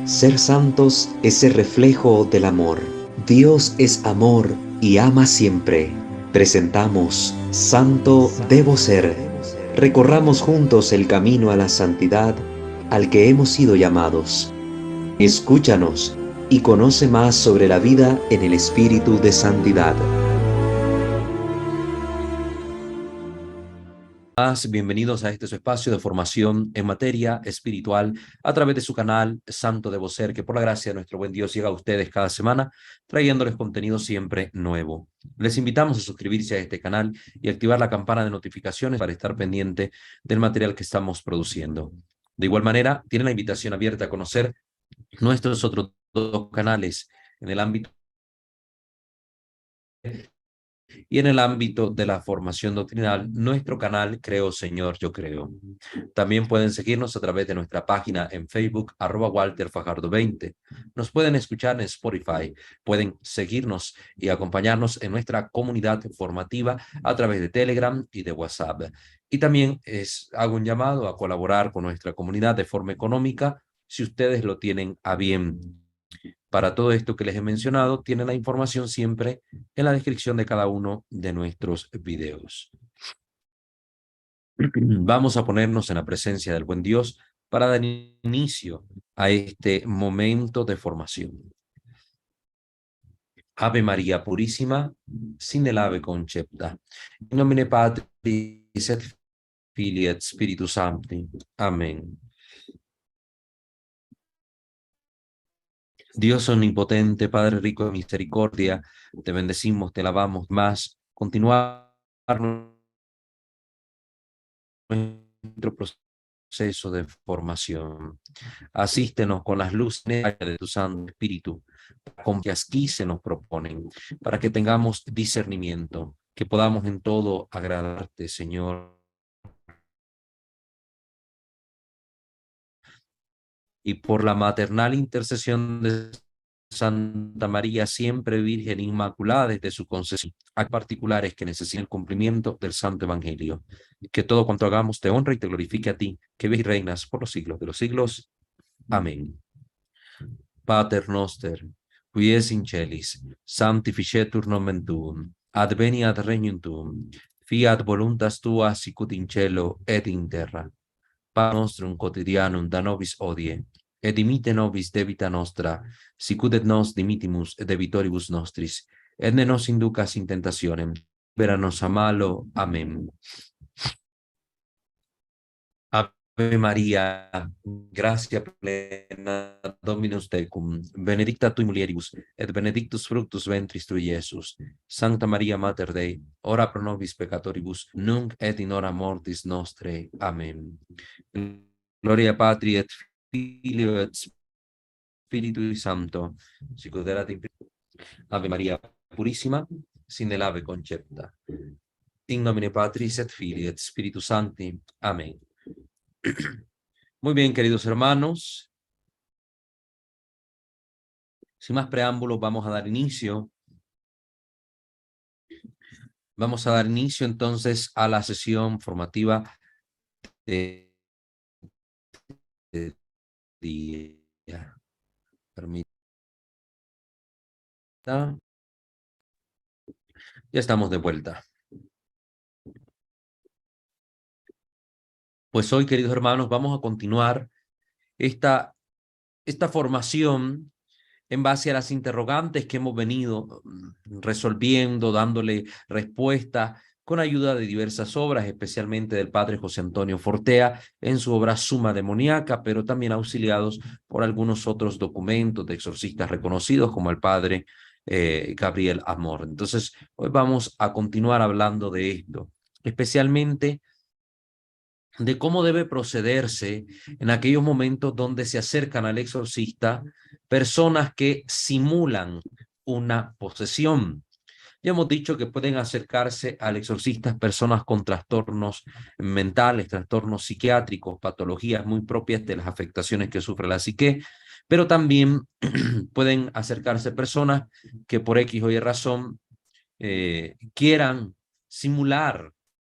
Ser santos es ser reflejo del amor. Dios es amor y ama siempre. Presentamos Santo Debo Ser. Recorramos juntos el camino a la santidad al que hemos sido llamados. Escúchanos y conoce más sobre la vida en el espíritu de santidad. Bienvenidos a este su espacio de formación en materia espiritual a través de su canal Santo Debo Ser, que por la gracia de nuestro buen Dios llega a ustedes cada semana trayéndoles contenido siempre nuevo. Les invitamos a suscribirse a este canal y activar la campana de notificaciones para estar pendiente del material que estamos produciendo. De igual manera, tienen la invitación abierta a conocer nuestros otros dos canales en el ámbito y en el ámbito de la formación doctrinal, nuestro canal Creo Señor, Yo Creo. También pueden seguirnos a través de nuestra página en Facebook, @WalterFajardo20. Nos pueden escuchar en Spotify, pueden seguirnos y acompañarnos en nuestra comunidad formativa a través de Telegram y de WhatsApp. Y también hago un llamado a colaborar con nuestra comunidad de forma económica si ustedes lo tienen a bien. Para todo esto que les he mencionado, tienen la información siempre en la descripción de cada uno de nuestros videos. Vamos a ponernos en la presencia del buen Dios para dar inicio a este momento de formación. Ave María Purísima, sin el ave concepta. In nomine Patris et Filii et Spiritus Sancti. Amén. Dios omnipotente, Padre rico de misericordia, te bendecimos, te alabamos más. Continuar nuestro proceso de formación. Asístenos con las luces de tu Santo Espíritu, con que aquí se nos proponen, para que tengamos discernimiento, que podamos en todo agradarte, Señor. Y por la maternal intercesión de Santa María, siempre Virgen Inmaculada desde su concepción, hay particulares que necesitan el cumplimiento del Santo Evangelio. Que todo cuanto hagamos te honra y te glorifique a ti, que vives y reinas por los siglos de los siglos. Amén. Pater noster, qui es in celis, sanctificetur nomen tuum, adveniat regnum tuum, fiat voluntas tua sicut in cielo et in terra. Panem nostrum quotidianum da nobis hodie, et dimitte nobis debita nostra, sicut et nos dimittimus debitoribus nostris, et ne nos inducas in tentationem, libera nos a malo. Amén. Ave María, gracia plena, Dominus tecum, benedicta tui mulieribus, et benedictus fructus ventris tui, Iesus. Sancta Maria Mater Dei, ora pro nobis peccatoribus, nunc et in hora mortis nostrae. Amen. Gloria Patri et Filio et Spiritui Sancto, sicut erat in Ave Maria Purissima, sin el ave concepta. In nomine Patris et Filii et Spiritus Sancti. Amén. Muy bien, queridos hermanos. Sin más preámbulos, vamos a dar inicio. Vamos a dar inicio entonces a la sesión formativa de día. Permita. Ya estamos de vuelta. Pues hoy, queridos hermanos, vamos a continuar esta formación en base a las interrogantes que hemos venido resolviendo, dándole respuesta con ayuda de diversas obras, especialmente del padre José Antonio Fortea en su obra Suma Demoníaca, pero también auxiliados por algunos otros documentos de exorcistas reconocidos como el padre Gabriel Amor. Entonces, hoy vamos a continuar hablando de esto, especialmente de cómo debe procederse en aquellos momentos donde se acercan al exorcista personas que simulan una posesión. Ya hemos dicho que pueden acercarse al exorcista personas con trastornos mentales, trastornos psiquiátricos, patologías muy propias de las afectaciones que sufre la psique, pero también pueden acercarse personas que por X o Y razón quieran simular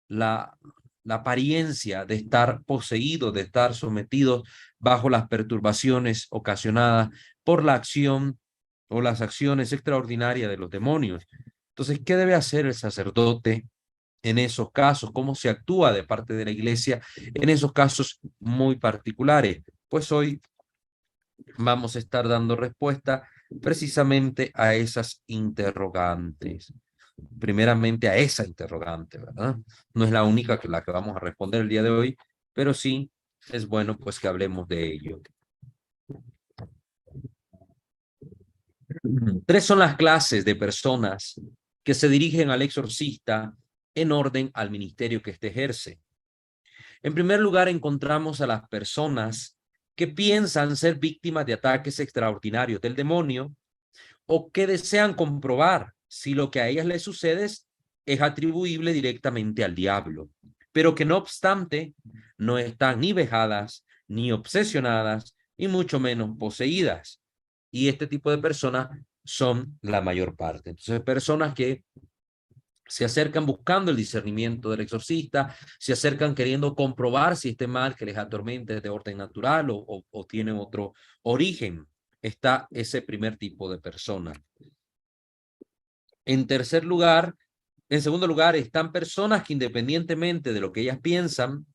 la la apariencia de estar poseídos, de estar sometidos bajo las perturbaciones ocasionadas por la acción o las acciones extraordinarias de los demonios. Entonces, ¿qué debe hacer el sacerdote en esos casos? ¿Cómo se actúa de parte de la iglesia en esos casos muy particulares? Pues hoy vamos a estar dando respuesta precisamente a esas interrogantes. Primeramente a esa interrogante, ¿verdad? No es la única que la que vamos a responder el día de hoy, pero sí es bueno pues que hablemos de ello. Tres son las clases de personas que se dirigen al exorcista en orden al ministerio que éste ejerce. En primer lugar, encontramos a las personas que piensan ser víctimas de ataques extraordinarios del demonio o que desean comprobar si lo que a ellas les sucede es atribuible directamente al diablo, pero que no obstante no están ni vejadas, ni obsesionadas, y mucho menos poseídas. Y este tipo de personas son la mayor parte. Entonces, personas que se acercan buscando el discernimiento del exorcista, se acercan queriendo comprobar si este mal que les atormenta es de orden natural o tiene otro origen. Está ese primer tipo de persona. En segundo lugar, están personas que independientemente de lo que ellas piensan,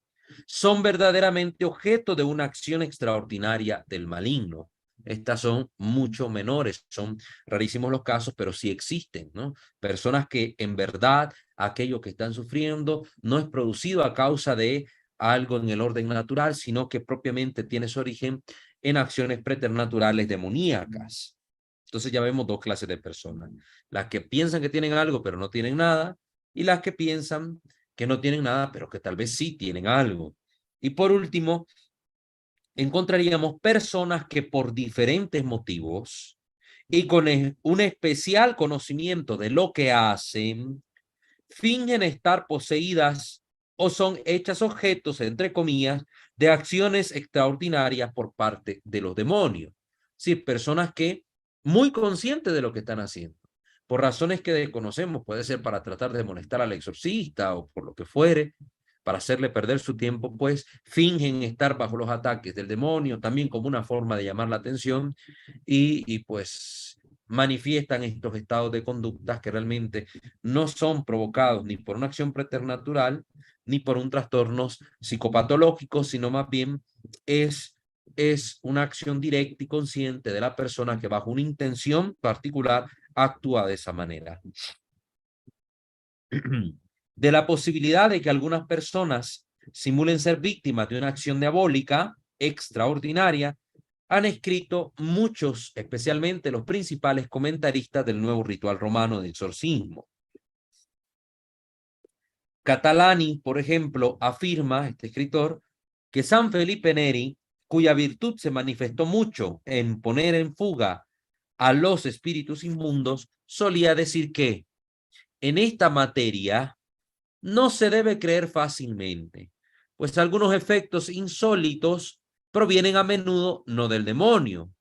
son verdaderamente objeto de una acción extraordinaria del maligno. Estas son mucho menores, son rarísimos los casos, pero sí existen, ¿no? Personas que en verdad aquello que están sufriendo no es producido a causa de algo en el orden natural, sino que propiamente tiene su origen en acciones preternaturales demoníacas. Entonces ya vemos dos clases de personas. Las que piensan que tienen algo, pero no tienen nada, y las que piensan que no tienen nada, pero que tal vez sí tienen algo. Y por último, encontraríamos personas que por diferentes motivos y con un especial conocimiento de lo que hacen, fingen estar poseídas o son hechas objetos, entre comillas, de acciones extraordinarias por parte de los demonios. Sí, personas que muy conscientes de lo que están haciendo, por razones que desconocemos, puede ser para tratar de molestar al exorcista o por lo que fuere, para hacerle perder su tiempo, pues fingen estar bajo los ataques del demonio, también como una forma de llamar la atención y pues manifiestan estos estados de conductas que realmente no son provocados ni por una acción preternatural ni por un trastorno psicopatológico, sino más bien es una acción directa y consciente de la persona que bajo una intención particular actúa de esa manera. De la posibilidad de que algunas personas simulen ser víctimas de una acción diabólica extraordinaria, han escrito muchos, especialmente los principales comentaristas del nuevo ritual romano de exorcismo. Catalani, por ejemplo, afirma, este escritor, que San Felipe Neri, cuya virtud se manifestó mucho en poner en fuga a los espíritus inmundos, solía decir que en esta materia no se debe creer fácilmente, pues algunos efectos insólitos provienen a menudo no del demonio,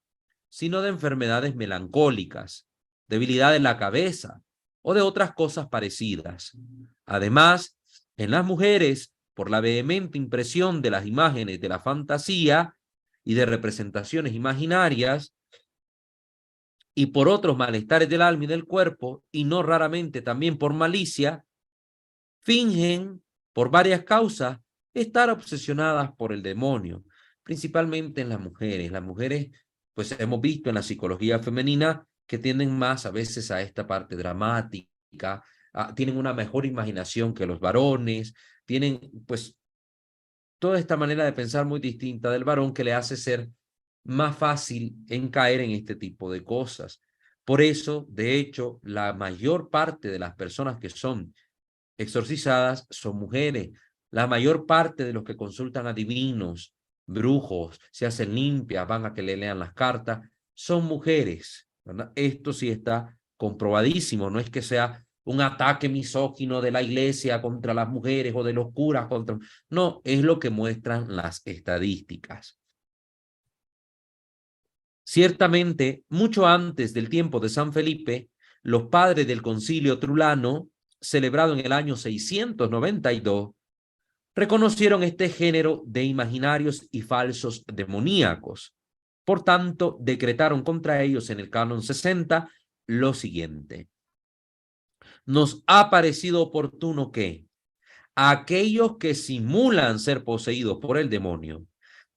sino de enfermedades melancólicas, debilidad en la cabeza o de otras cosas parecidas. Además, en las mujeres, por la vehemente impresión de las imágenes de la fantasía y de representaciones imaginarias, y por otros malestares del alma y del cuerpo, y no raramente también por malicia, fingen, por varias causas, estar obsesionadas por el demonio, principalmente en las mujeres. Las mujeres, pues hemos visto en la psicología femenina que tienden más a veces a esta parte dramática, tienen una mejor imaginación que los varones, tienen pues toda esta manera de pensar muy distinta del varón que le hace ser más fácil en caer en este tipo de cosas. Por eso, de hecho, la mayor parte de las personas que son exorcizadas son mujeres. La mayor parte de los que consultan a divinos, brujos, se hacen limpias, van a que le lean las cartas, son mujeres, ¿verdad? Esto sí está comprobadísimo, no es que sea un ataque misógino de la iglesia contra las mujeres o de los curas contra... No, es lo que muestran las estadísticas. Ciertamente, mucho antes del tiempo de San Felipe, los padres del Concilio Trulano, celebrado en el año 692, reconocieron este género de imaginarios y falsos demoníacos. Por tanto, decretaron contra ellos en el Canon 60 lo siguiente: nos ha parecido oportuno que aquellos que simulan ser poseídos por el demonio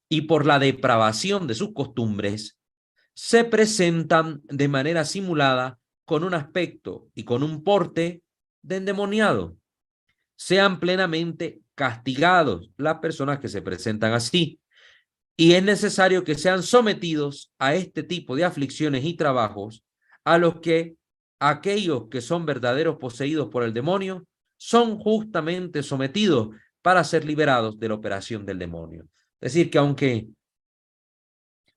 y por la depravación de sus costumbres se presentan de manera simulada con un aspecto y con un porte de endemoniado. Sean plenamente castigados las personas que se presentan así, y es necesario que sean sometidos a este tipo de aflicciones y trabajos a los que aquellos que son verdaderos poseídos por el demonio son justamente sometidos para ser liberados de la operación del demonio. Es decir, que aunque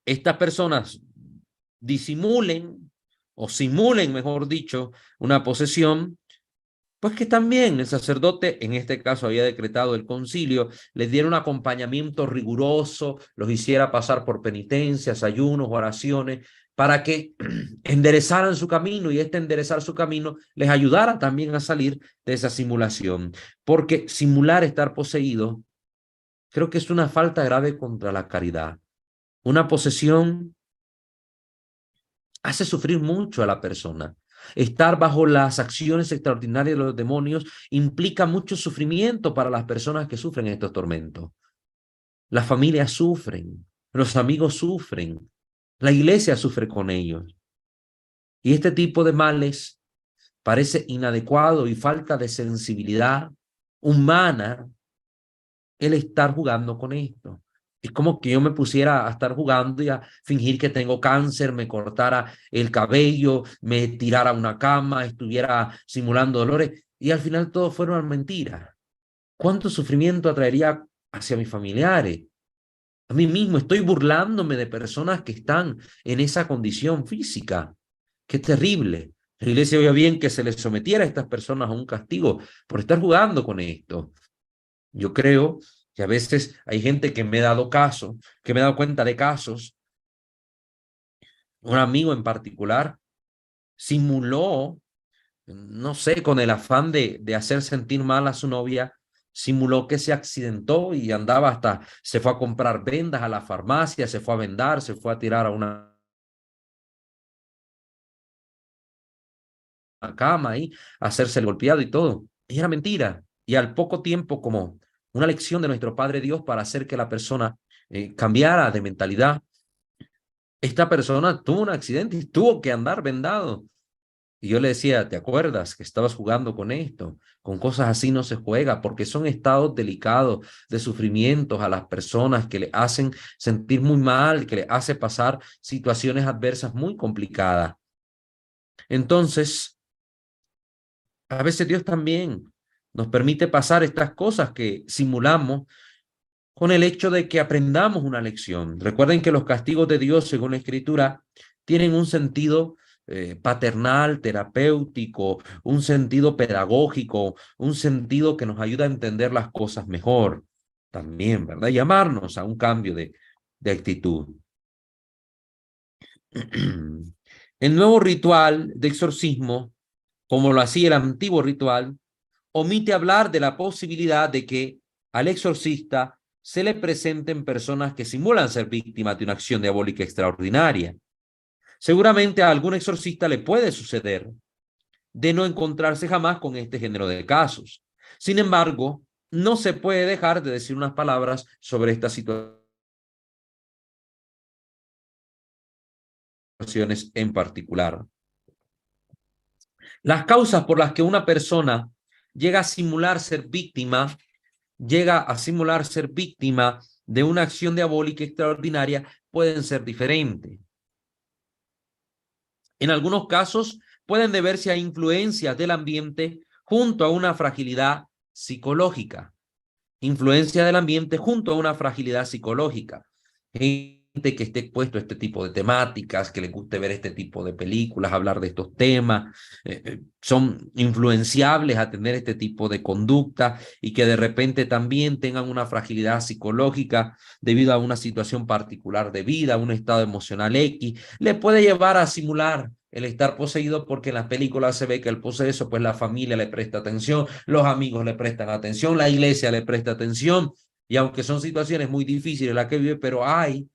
estas personas disimulen o simulen, mejor dicho, una posesión, pues que también el sacerdote, en este caso había decretado el concilio, les diera un acompañamiento riguroso, los hiciera pasar por penitencias, ayunos, oraciones, para que enderezaran su camino, y este enderezar su camino les ayudara también a salir de esa simulación. Porque simular estar poseído creo que es una falta grave contra la caridad. Una posesión hace sufrir mucho a la persona. Estar bajo las acciones extraordinarias de los demonios implica mucho sufrimiento para las personas que sufren estos tormentos. Las familias sufren, los amigos sufren, la iglesia sufre con ellos. Y este tipo de males parece inadecuado y falta de sensibilidad humana el estar jugando con esto. Es como que yo me pusiera a estar jugando y a fingir que tengo cáncer, me cortara el cabello, me tirara a una cama, estuviera simulando dolores, y al final todo fuera una mentira. ¿Cuánto sufrimiento atraería hacia mis familiares? A mí mismo estoy burlándome de personas que están en esa condición física. Qué terrible. La iglesia veía bien que se les sometiera a estas personas a un castigo por estar jugando con esto. Yo creo que a veces hay gente que me he dado cuenta de casos. Un amigo en particular simuló, no sé, con el afán de hacer sentir mal a su novia, simuló que se accidentó y andaba se fue a comprar vendas a la farmacia, se fue a vendar, se fue a tirar a una cama ahí, a hacerse el golpeado y todo. Y era mentira. Y al poco tiempo, como una lección de nuestro Padre Dios para hacer que la persona cambiara de mentalidad, esta persona tuvo un accidente y tuvo que andar vendado. Y yo le decía, ¿te acuerdas que estabas jugando con esto? Con cosas así no se juega, porque son estados delicados de sufrimientos a las personas que le hacen sentir muy mal, que le hace pasar situaciones adversas muy complicadas. Entonces, a veces Dios también nos permite pasar estas cosas que simulamos con el hecho de que aprendamos una lección. Recuerden que los castigos de Dios, según la Escritura, tienen un sentido paternal, terapéutico, un sentido pedagógico, un sentido que nos ayuda a entender las cosas mejor también, ¿verdad? Llamarnos a un cambio de actitud. El nuevo ritual de exorcismo, como lo hacía el antiguo ritual, omite hablar de la posibilidad de que al exorcista se le presenten personas que simulan ser víctimas de una acción diabólica extraordinaria. Seguramente a algún exorcista le puede suceder de no encontrarse jamás con este género de casos. Sin embargo, no se puede dejar de decir unas palabras sobre estas situaciones en particular. Las causas por las que una persona llega a simular ser víctima de una acción diabólica extraordinaria pueden ser diferentes. En algunos casos pueden deberse a influencias del ambiente junto a una fragilidad psicológica. Influencia del ambiente junto a una fragilidad psicológica. Gente que esté expuesto a este tipo de temáticas, que le guste ver este tipo de películas, hablar de estos temas, son influenciables a tener este tipo de conducta, y que de repente también tengan una fragilidad psicológica debido a una situación particular de vida, un estado emocional X, le puede llevar a simular el estar poseído, porque en las películas se ve que el poseso, pues la familia le presta atención, los amigos le prestan atención, la iglesia le presta atención, y aunque son situaciones muy difíciles las que vive, pero hay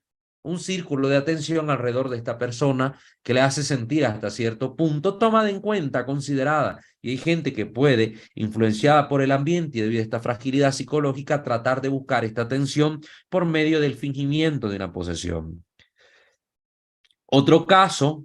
un círculo de atención alrededor de esta persona que le hace sentir hasta cierto punto tomada en cuenta, considerada. Y hay gente que puede, influenciada por el ambiente y debido a esta fragilidad psicológica, tratar de buscar esta atención por medio del fingimiento de una posesión. Otro caso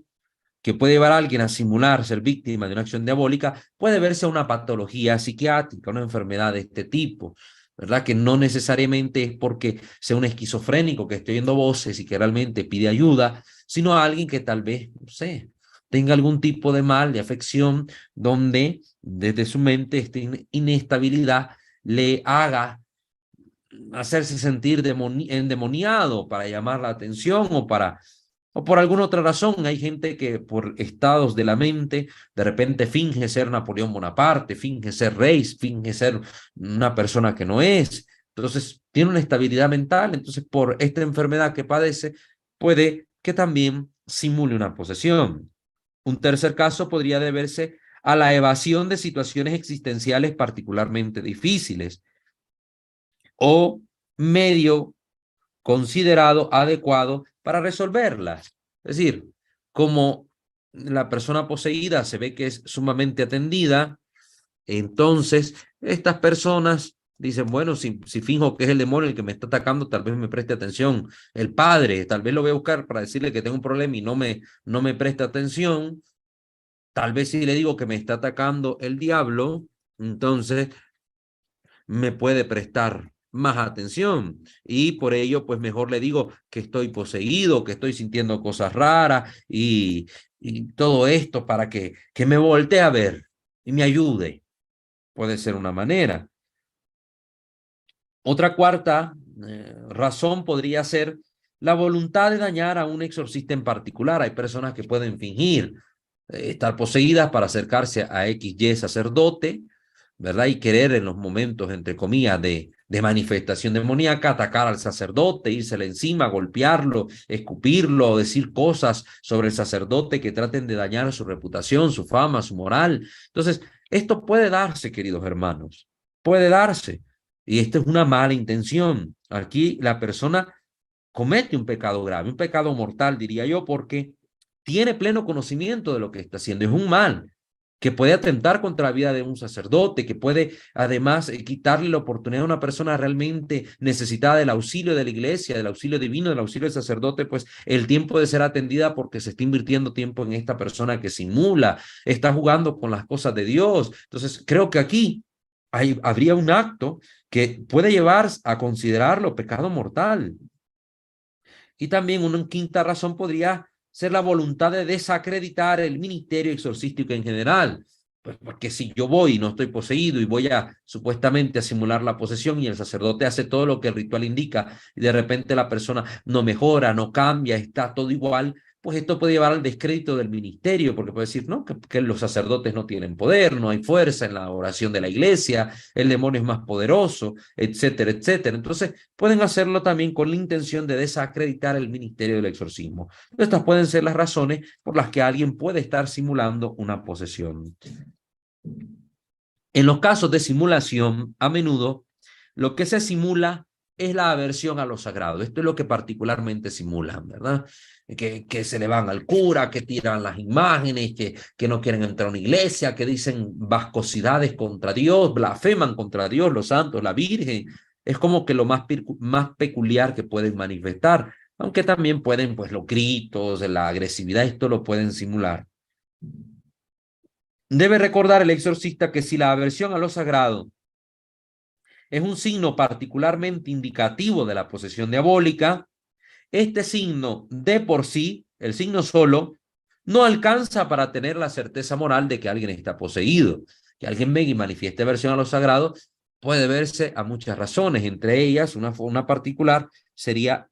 que puede llevar a alguien a simular ser víctima de una acción diabólica puede verse una patología psiquiátrica, una enfermedad de este tipo, ¿verdad? Que no necesariamente es porque sea un esquizofrénico que esté oyendo voces y que realmente pide ayuda, sino a alguien que tal vez, no sé, tenga algún tipo de mal, de afección, donde desde su mente esta inestabilidad le haga hacerse sentir endemoniado para llamar la atención o por alguna otra razón. Hay gente que por estados de la mente de repente finge ser Napoleón Bonaparte, finge ser rey, finge ser una persona que no es. Entonces tiene una estabilidad mental, entonces por esta enfermedad que padece puede que también simule una posesión. Un tercer caso podría deberse a la evasión de situaciones existenciales particularmente difíciles o medio considerado adecuado para resolverlas. Es decir, como la persona poseída se ve que es sumamente atendida, entonces estas personas dicen, bueno, si finjo que es el demonio el que me está atacando, tal vez me preste atención. El padre, tal vez lo voy a buscar para decirle que tengo un problema y no me presta atención. Tal vez si le digo que me está atacando el diablo, entonces me puede prestar más atención, y por ello pues mejor le digo que estoy poseído, que estoy sintiendo cosas raras y todo esto para que me voltee a ver y me ayude. Puede ser una manera. Otra cuarta razón podría ser la voluntad de dañar a un exorcista en particular. Hay personas que pueden fingir estar poseídas para acercarse a XY sacerdote, ¿verdad? Y querer en los momentos, entre comillas, de manifestación demoníaca, atacar al sacerdote, írsele encima, golpearlo, escupirlo, decir cosas sobre el sacerdote que traten de dañar su reputación, su fama, su moral. Entonces, esto puede darse, queridos hermanos, puede darse. Y esto es una mala intención. Aquí la persona comete un pecado grave, un pecado mortal, diría yo, porque tiene pleno conocimiento de lo que está haciendo. Es un mal que puede atentar contra la vida de un sacerdote, que puede además quitarle la oportunidad a una persona realmente necesitada del auxilio de la iglesia, del auxilio divino, del auxilio del sacerdote, pues el tiempo de ser atendida, porque se está invirtiendo tiempo en esta persona que simula, está jugando con las cosas de Dios. Entonces, creo que aquí habría un acto que puede llevar a considerarlo pecado mortal. Y también una quinta razón podría ser la voluntad de desacreditar el ministerio exorcístico en general. Pues porque si yo voy y no estoy poseído y voy a supuestamente a simular la posesión y el sacerdote hace todo lo que el ritual indica y de repente la persona no mejora, no cambia, está todo igual, pues esto puede llevar al descrédito del ministerio, porque puede decir, no, que los sacerdotes no tienen poder, no hay fuerza en la oración de la iglesia, el demonio es más poderoso, etcétera, etcétera. Entonces pueden hacerlo también con la intención de desacreditar el ministerio del exorcismo. Estas pueden ser las razones por las que alguien puede estar simulando una posesión. En los casos de simulación, a menudo lo que se simula es la aversión a lo sagrado. Esto es lo que particularmente simulan, ¿verdad? Que se le van al cura, que tiran las imágenes, que no quieren entrar a una iglesia, que dicen vascosidades contra Dios, blasfeman contra Dios, los santos, la Virgen. Es como que lo más peculiar que pueden manifestar, aunque también pueden, pues los gritos, la agresividad, esto lo pueden simular. Debe recordar el exorcista que si la aversión a lo sagrado es un signo particularmente indicativo de la posesión diabólica, este signo de por sí, el signo solo, no alcanza para tener la certeza moral de que alguien está poseído. Que alguien venga y manifieste aversión a lo sagrado puede verse a muchas razones, entre ellas una particular sería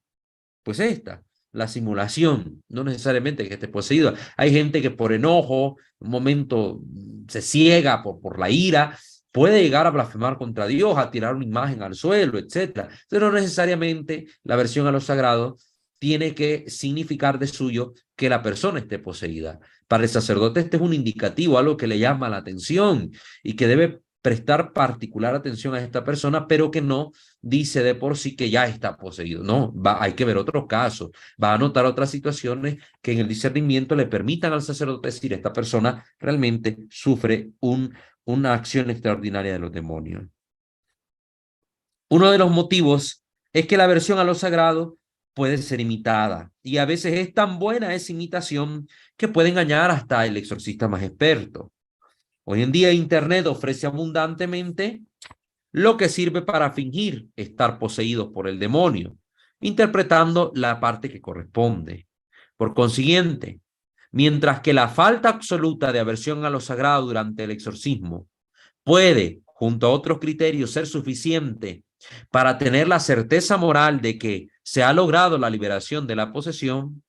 pues esta, la simulación, no necesariamente que esté poseído. Hay gente que por enojo, un momento se ciega por la ira, puede llegar a blasfemar contra Dios, a tirar una imagen al suelo, etcétera. Pero no necesariamente la aversión a lo sagrado tiene que significar de suyo que la persona esté poseída. Para el sacerdote este es un indicativo, algo que le llama la atención y que debe prestar particular atención a esta persona, pero que no dice de por sí que ya está poseído. No, hay que ver otros casos, va a notar otras situaciones que en el discernimiento le permitan al sacerdote decir, esta persona realmente sufre una acción extraordinaria de los demonios. Uno de los motivos es que la aversión a lo sagrado puede ser imitada y a veces es tan buena esa imitación que puede engañar hasta el exorcista más experto. Hoy en día Internet ofrece abundantemente lo que sirve para fingir estar poseídos por el demonio, interpretando la parte que corresponde. Por consiguiente, mientras que la falta absoluta de aversión a lo sagrado durante el exorcismo puede, junto a otros criterios, ser suficiente para tener la certeza moral de que se ha logrado la liberación de la posesión,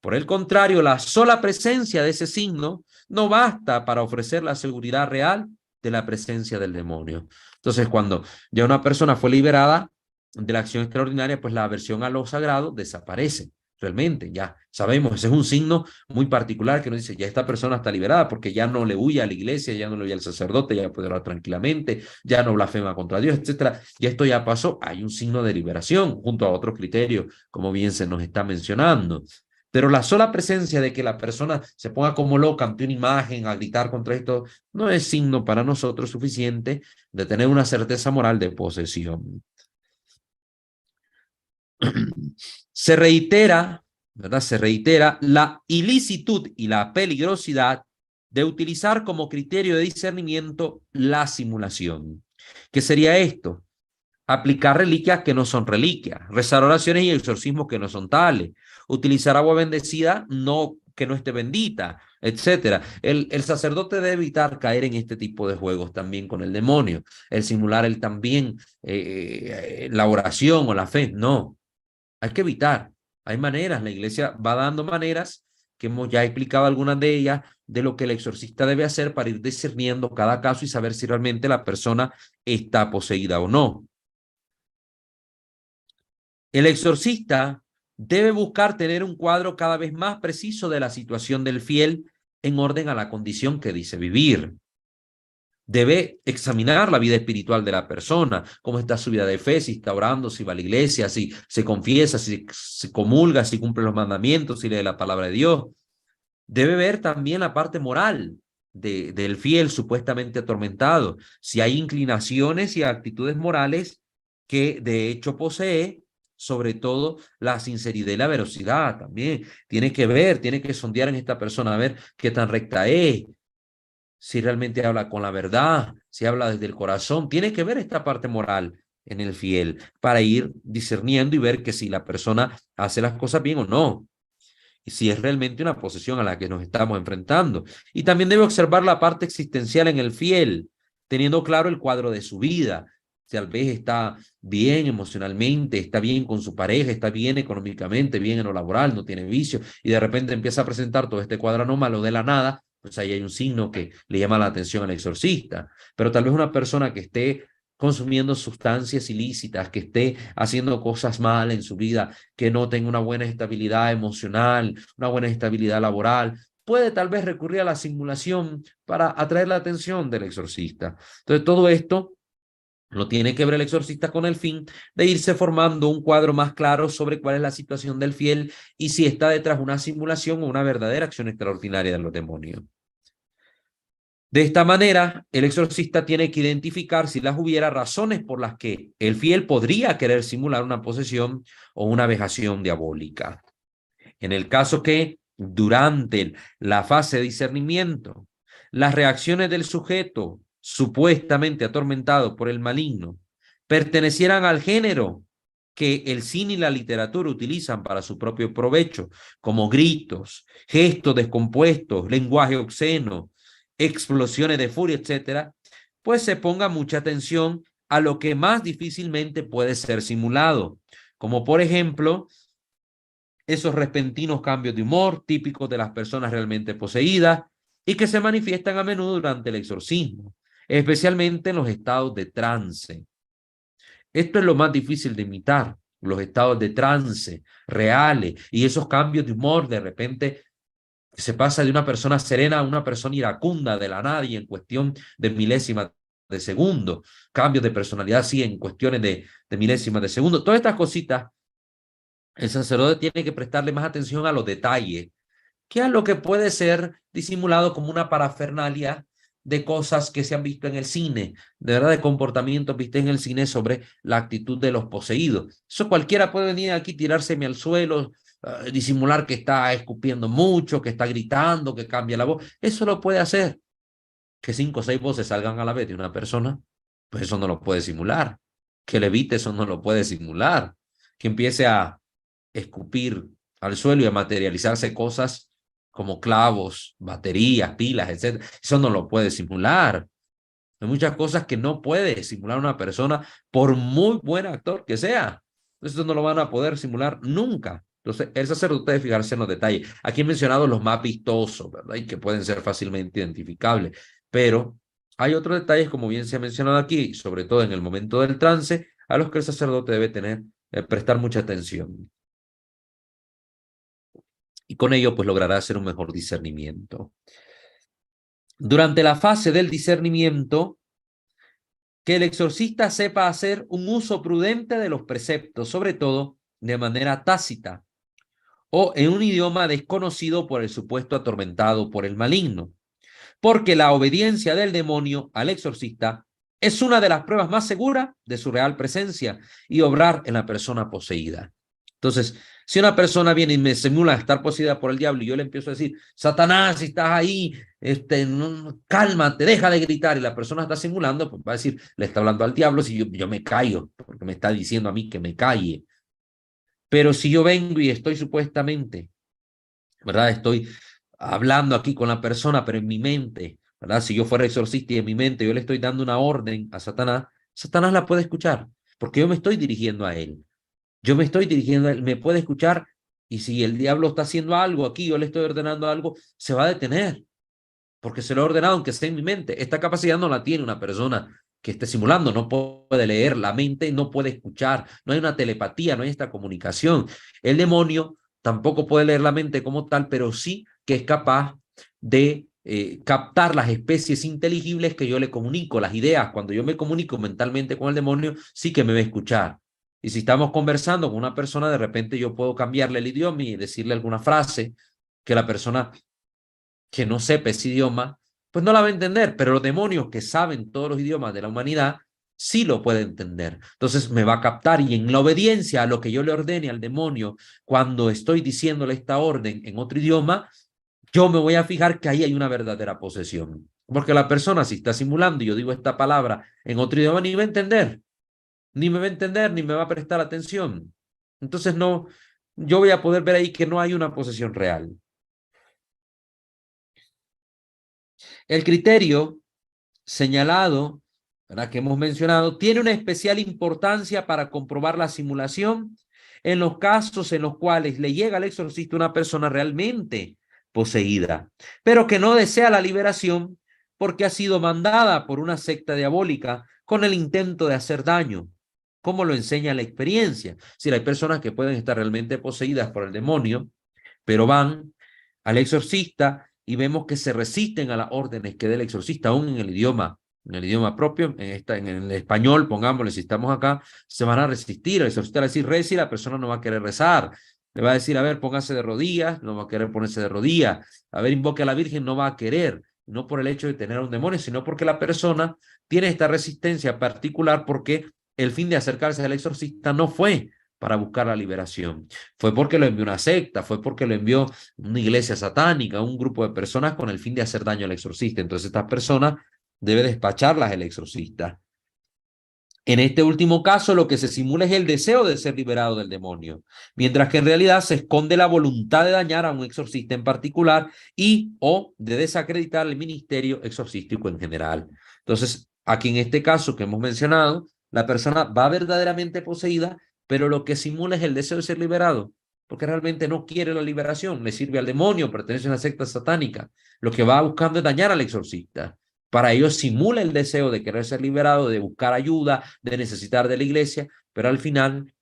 por el contrario, la sola presencia de ese signo no basta para ofrecer la seguridad real de la presencia del demonio. Entonces, cuando ya una persona fue liberada de la acción extraordinaria, pues la aversión a lo sagrado desaparece. Realmente, ya sabemos, ese es un signo muy particular que nos dice, ya esta persona está liberada porque ya no le huye a la iglesia, ya no le huye al sacerdote, ya puede orar tranquilamente, ya no blasfema contra Dios, etcétera. Ya esto ya pasó, hay un signo de liberación junto a otros criterios, como bien se nos está mencionando. Pero la sola presencia de que la persona se ponga como loca ante una imagen a gritar contra esto no es signo para nosotros suficiente de tener una certeza moral de posesión. Se reitera, ¿verdad? Se reitera la ilicitud y la peligrosidad de utilizar como criterio de discernimiento la simulación. ¿Qué sería esto? Aplicar reliquias que no son reliquias, rezar oraciones y exorcismos que no son tales, utilizar agua bendecida que no esté bendita, etcétera. El sacerdote debe evitar caer en este tipo de juegos también con el demonio, el simular el también la oración o la fe, no, hay que evitar. Hay maneras, la iglesia va dando maneras que hemos ya explicado algunas de ellas, de lo que el exorcista debe hacer para ir discerniendo cada caso y saber si realmente la persona está poseída o no. El exorcista debe buscar tener un cuadro cada vez más preciso de la situación del fiel en orden a la condición que dice vivir. Debe examinar la vida espiritual de la persona, cómo está su vida de fe, si está orando, si va a la iglesia, si se confiesa, si se comulga, si cumple los mandamientos, si lee la palabra de Dios. Debe ver también la parte moral del fiel supuestamente atormentado, si hay inclinaciones y actitudes morales que de hecho posee, sobre todo la sinceridad y la veracidad también. Tiene que ver, tiene que sondear en esta persona a ver qué tan recta es, si realmente habla con la verdad, si habla desde el corazón. Tiene que ver esta parte moral en el fiel para ir discerniendo y ver que si la persona hace las cosas bien o no, y si es realmente una posesión a la que nos estamos enfrentando. Y también debe observar la parte existencial en el fiel, teniendo claro el cuadro de su vida. Tal vez está bien emocionalmente, está bien con su pareja, está bien económicamente, bien en lo laboral, no tiene vicio, y de repente empieza a presentar todo este cuadro anómalo de la nada, pues ahí hay un signo que le llama la atención al exorcista. Pero tal vez una persona que esté consumiendo sustancias ilícitas, que esté haciendo cosas mal en su vida, que no tenga una buena estabilidad emocional, una buena estabilidad laboral, puede tal vez recurrir a la simulación para atraer la atención del exorcista. Entonces, todo esto lo tiene que ver el exorcista con el fin de irse formando un cuadro más claro sobre cuál es la situación del fiel y si está detrás una simulación o una verdadera acción extraordinaria de los demonios. De esta manera, el exorcista tiene que identificar si las hubiera razones por las que el fiel podría querer simular una posesión o una vejación diabólica. En el caso que, durante la fase de discernimiento, las reacciones del sujeto supuestamente atormentado por el maligno pertenecieran al género que el cine y la literatura utilizan para su propio provecho, como gritos, gestos descompuestos, lenguaje obsceno, explosiones de furia, etcétera, pues se ponga mucha atención a lo que más difícilmente puede ser simulado, como por ejemplo esos repentinos cambios de humor típicos de las personas realmente poseídas y que se manifiestan a menudo durante el exorcismo, especialmente en los estados de trance. Esto es lo más difícil de imitar, los estados de trance reales y esos cambios de humor de repente se pasa de una persona serena a una persona iracunda de la nada y en cuestión de milésimas de segundo, cambios de personalidad, sí, en cuestiones de milésimas de segundo. Todas estas cositas, el sacerdote tiene que prestarle más atención a los detalles que a lo que puede ser disimulado como una parafernalia de cosas que se han visto en el cine, de verdad, de comportamientos vistos en el cine sobre la actitud de los poseídos. Eso cualquiera puede venir aquí, tirárseme al suelo, disimular que está escupiendo mucho, que está gritando, que cambia la voz. Eso lo puede hacer. Que 5 o 6 voces salgan a la vez de una persona, pues eso no lo puede simular. Que levite, eso no lo puede simular. Que empiece a escupir al suelo y a materializarse cosas como clavos, baterías, pilas, etc. Eso no lo puede simular. Hay muchas cosas que no puede simular una persona por muy buen actor que sea. Eso no lo van a poder simular nunca. Entonces, el sacerdote debe fijarse en los detalles. Aquí he mencionado los más vistosos, ¿verdad? Y que pueden ser fácilmente identificables. Pero hay otros detalles, como bien se ha mencionado aquí, sobre todo en el momento del trance, a los que el sacerdote debe prestar mucha atención. Y con ello, pues logrará hacer un mejor discernimiento. Durante la fase del discernimiento, que el exorcista sepa hacer un uso prudente de los preceptos, sobre todo de manera tácita o en un idioma desconocido por el supuesto atormentado por el maligno, porque la obediencia del demonio al exorcista es una de las pruebas más seguras de su real presencia y obrar en la persona poseída. Entonces, si una persona viene y me simula estar poseída por el diablo y yo le empiezo a decir, Satanás, si estás ahí, no, cálmate, deja de gritar, y la persona está simulando, pues va a decir, le está hablando al diablo si yo me callo, porque me está diciendo a mí que me calle. Pero si yo vengo y estoy supuestamente, ¿verdad? Estoy hablando aquí con la persona, pero en mi mente, ¿verdad? Si yo fuera exorcista y en mi mente yo le estoy dando una orden a Satanás, Satanás la puede escuchar, porque yo me estoy dirigiendo a él. Yo me estoy dirigiendo a él, me puede escuchar, y si el diablo está haciendo algo aquí, yo le estoy ordenando algo, se va a detener, porque se lo he ordenado, aunque esté en mi mente. Esta capacidad no la tiene una persona que esté simulando, no puede leer la mente, no puede escuchar, no hay una telepatía, no hay esta comunicación. El demonio tampoco puede leer la mente como tal, pero sí que es capaz de captar las especies inteligibles que yo le comunico, las ideas. Cuando yo me comunico mentalmente con el demonio, sí que me va a escuchar. Y si estamos conversando con una persona, de repente yo puedo cambiarle el idioma y decirle alguna frase que la persona que no sepa ese idioma, pues no la va a entender, pero los demonios que saben todos los idiomas de la humanidad sí lo pueden entender. Entonces me va a captar y en la obediencia a lo que yo le ordene al demonio cuando estoy diciéndole esta orden en otro idioma, yo me voy a fijar que ahí hay una verdadera posesión. Porque la persona si está simulando y yo digo esta palabra en otro idioma ni va a entender, ni me va a entender, ni me va a prestar atención. Entonces no, yo voy a poder ver ahí que no hay una posesión real. El criterio señalado, ¿verdad?, que hemos mencionado, tiene una especial importancia para comprobar la simulación en los casos en los cuales le llega al exorcista una persona realmente poseída, pero que no desea la liberación porque ha sido mandada por una secta diabólica con el intento de hacer daño, como lo enseña la experiencia. Si hay personas que pueden estar realmente poseídas por el demonio, pero van al exorcista y vemos que se resisten a las órdenes que dé el exorcista, aún en el idioma propio, en el español, pongámosle, si estamos acá, se van a resistir. El exorcista va a decir, reza, y la persona no va a querer rezar. Le va a decir, a ver, póngase de rodillas, no va a querer ponerse de rodillas. A ver, invoque a la Virgen, no va a querer. No por el hecho de tener un demonio, sino porque la persona tiene esta resistencia particular porque el fin de acercarse al exorcista no fue para buscar la liberación. Fue porque lo envió una secta, fue porque lo envió una iglesia satánica, un grupo de personas con el fin de hacer daño al exorcista. Entonces estas personas debe despacharlas el exorcista. En este último caso, lo que se simula es el deseo de ser liberado del demonio, mientras que en realidad se esconde la voluntad de dañar a un exorcista en particular y o de desacreditar el ministerio exorcístico en general. Entonces, aquí en este caso que hemos mencionado, la persona va verdaderamente poseída, pero lo que simula es el deseo de ser liberado, porque realmente no quiere la liberación, le sirve al demonio, pertenece a una secta satánica. Lo que va buscando es dañar al exorcista. Para ello simula el deseo de querer ser liberado, de buscar ayuda, de necesitar de la iglesia, pero al final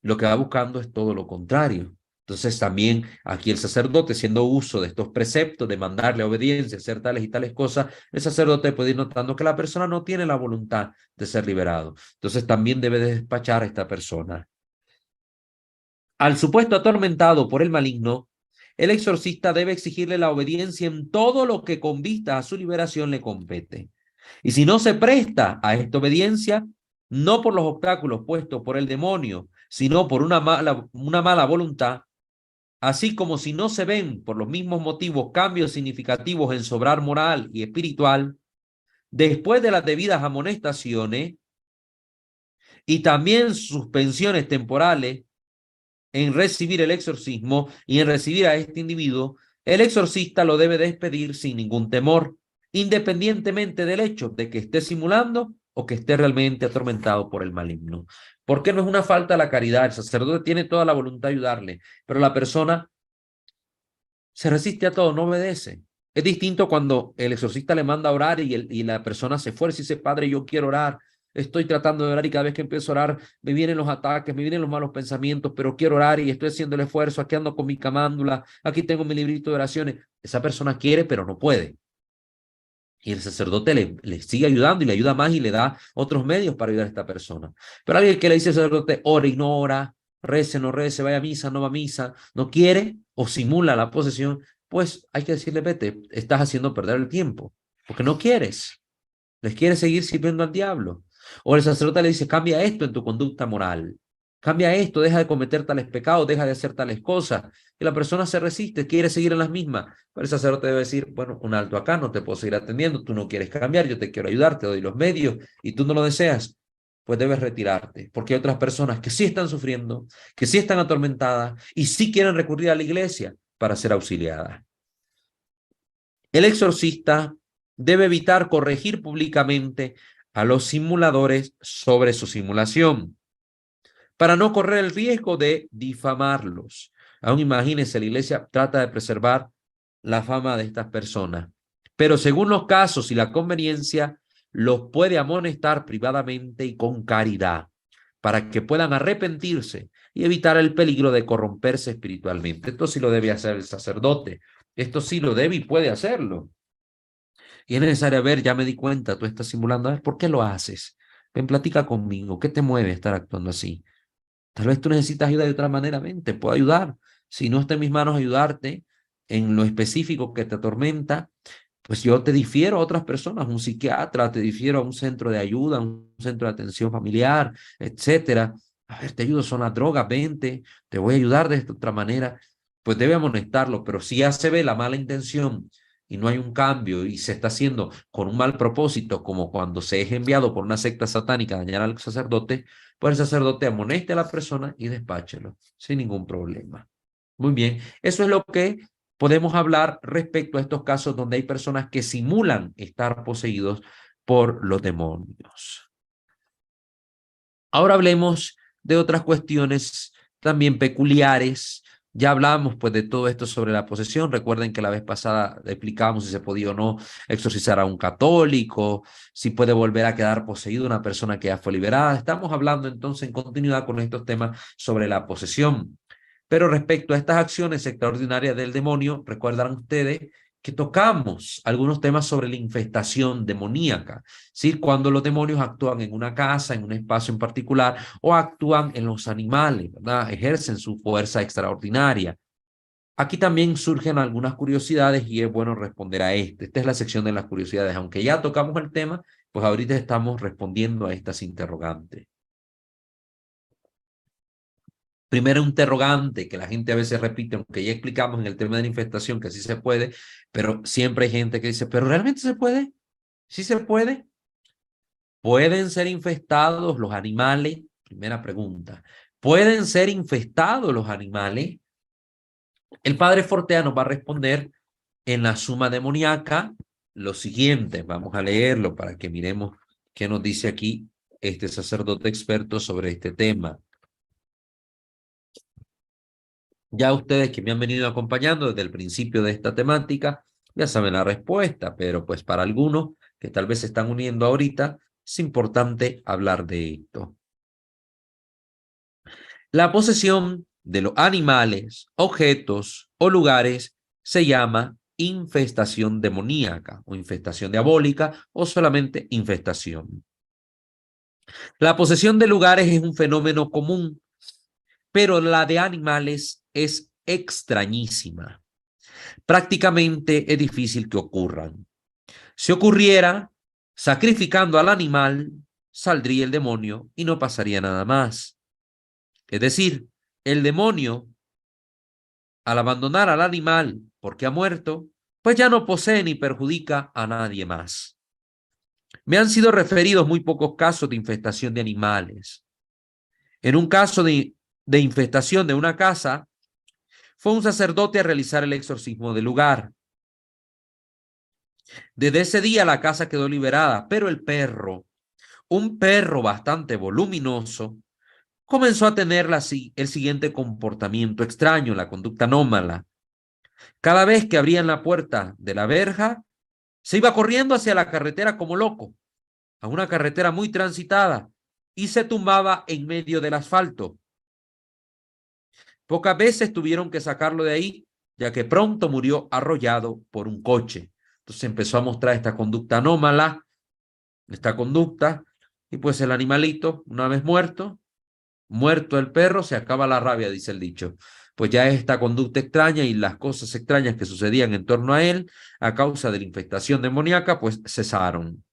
lo que va buscando es todo lo contrario. Entonces también aquí el sacerdote, haciendo uso de estos preceptos, de mandarle obediencia, hacer tales y tales cosas, el sacerdote puede ir notando que la persona no tiene la voluntad de ser liberado. Entonces también debe de despachar a esta persona. Al supuesto atormentado por el maligno, el exorcista debe exigirle la obediencia en todo lo que con vista a su liberación le compete. Y si no se presta a esta obediencia, no por los obstáculos puestos por el demonio, sino por una mala voluntad, así como si no se ven por los mismos motivos cambios significativos en su obrar moral y espiritual, después de las debidas amonestaciones y también suspensiones temporales en recibir el exorcismo y en recibir a este individuo, el exorcista lo debe despedir sin ningún temor, independientemente del hecho de que esté simulando o que esté realmente atormentado por el maligno. Porque no es una falta a la caridad, el sacerdote tiene toda la voluntad de ayudarle, pero la persona se resiste a todo, no obedece. Es distinto cuando el exorcista le manda a orar y la persona se esfuerza y dice, Padre, yo quiero orar, estoy tratando de orar y cada vez que empiezo a orar me vienen los ataques, me vienen los malos pensamientos, pero quiero orar y estoy haciendo el esfuerzo, aquí ando con mi camándula, aquí tengo mi librito de oraciones. Esa persona quiere, pero no puede. Y el sacerdote le sigue ayudando y le ayuda más y le da otros medios para ayudar a esta persona. Pero alguien que le dice al sacerdote, ora y no ora, rece, no rece, vaya a misa, no va a misa, no quiere o simula la posesión, pues hay que decirle, vete, estás haciendo perder el tiempo, porque no quieres, les quieres seguir sirviendo al diablo. O el sacerdote le dice, cambia esto en tu conducta moral, cambia esto, deja de cometer tales pecados, deja de hacer tales cosas. Y la persona se resiste, quiere seguir en las mismas. Pero el sacerdote debe decir, bueno, un alto acá, no te puedo seguir atendiendo, tú no quieres cambiar, yo te quiero ayudar, te doy los medios y tú no lo deseas, pues debes retirarte, porque hay otras personas que sí están sufriendo, que sí están atormentadas y sí quieren recurrir a la iglesia para ser auxiliadas. El exorcista debe evitar corregir públicamente a los simuladores sobre su simulación, para no correr el riesgo de difamarlos. Aún imagínense, la iglesia trata de preservar la fama de estas personas, pero según los casos y la conveniencia, los puede amonestar privadamente y con caridad, para que puedan arrepentirse y evitar el peligro de corromperse espiritualmente. Esto sí lo debe hacer el sacerdote, esto sí lo debe y puede hacerlo. Y es necesario ver, ya me di cuenta, tú estás simulando, a ver, ¿por qué lo haces? Ven, platica conmigo, ¿qué te mueve a estar actuando así? Tal vez tú necesitas ayuda de otra manera, ven, te puedo ayudar. Si no está en mis manos ayudarte en lo específico que te atormenta, pues yo te difiero a otras personas, un psiquiatra, te difiero a un centro de ayuda, un centro de atención familiar, etcétera. A ver, te ayudo, son las drogas, vente, te voy a ayudar de esta otra manera. Pues debe amonestarlo, pero si ya se ve la mala intención y no hay un cambio y se está haciendo con un mal propósito, como cuando se es enviado por una secta satánica a dañar al sacerdote, pues el sacerdote amoneste a la persona y despáchelo sin ningún problema. Muy bien, eso es lo que podemos hablar respecto a estos casos donde hay personas que simulan estar poseídos por los demonios. Ahora hablemos de otras cuestiones también peculiares. Ya hablamos pues de todo esto sobre la posesión. Recuerden que la vez pasada explicábamos si se podía o no exorcizar a un católico, si puede volver a quedar poseído una persona que ya fue liberada. Estamos hablando entonces en continuidad con estos temas sobre la posesión. Pero respecto a estas acciones extraordinarias del demonio, recuerdan ustedes que tocamos algunos temas sobre la infestación demoníaca, ¿sí? Cuando los demonios actúan en una casa, en un espacio en particular, o actúan en los animales, ¿verdad? Ejercen su fuerza extraordinaria. Aquí también surgen algunas curiosidades y es bueno responder a este. Esta es la sección de las curiosidades. Aunque ya tocamos el tema, pues ahorita estamos respondiendo a estas interrogantes. Primero interrogante que la gente a veces repite, aunque ya explicamos en el tema de la infestación que sí se puede, pero siempre hay gente que dice, ¿pero realmente se puede? ¿Sí se puede? ¿Pueden ser infestados los animales? Primera pregunta. ¿Pueden ser infestados los animales? El padre Fortea nos va a responder en la suma demoníaca lo siguiente. Vamos a leerlo para que miremos qué nos dice aquí este sacerdote experto sobre este tema. Ya ustedes que me han venido acompañando desde el principio de esta temática, ya saben la respuesta, pero pues para algunos que tal vez se están uniendo ahorita, es importante hablar de esto. La posesión de los animales, objetos o lugares se llama infestación demoníaca o infestación diabólica o solamente infestación. La posesión de lugares es un fenómeno común, pero la de animales es extrañísima. Prácticamente es difícil que ocurran. Si ocurriera, sacrificando al animal, saldría el demonio y no pasaría nada más. Es decir, el demonio, al abandonar al animal porque ha muerto, pues ya no posee ni perjudica a nadie más. Me han sido referidos muy pocos casos de infestación de animales. En un caso de infestación de una casa, fue un sacerdote a realizar el exorcismo del lugar. Desde ese día la casa quedó liberada, pero el perro, un perro bastante voluminoso, comenzó a tener el siguiente comportamiento extraño, la conducta anómala. Cada vez que abrían la puerta de la verja, se iba corriendo hacia la carretera como loco, a una carretera muy transitada, y se tumbaba en medio del asfalto. Pocas veces tuvieron que sacarlo de ahí, ya que pronto murió arrollado por un coche. Entonces empezó a mostrar esta conducta anómala, esta conducta, y pues el animalito, una vez muerto, muerto el perro, se acaba la rabia, dice el dicho. Pues ya esta conducta extraña y las cosas extrañas que sucedían en torno a él, a causa de la infestación demoníaca, pues cesaron.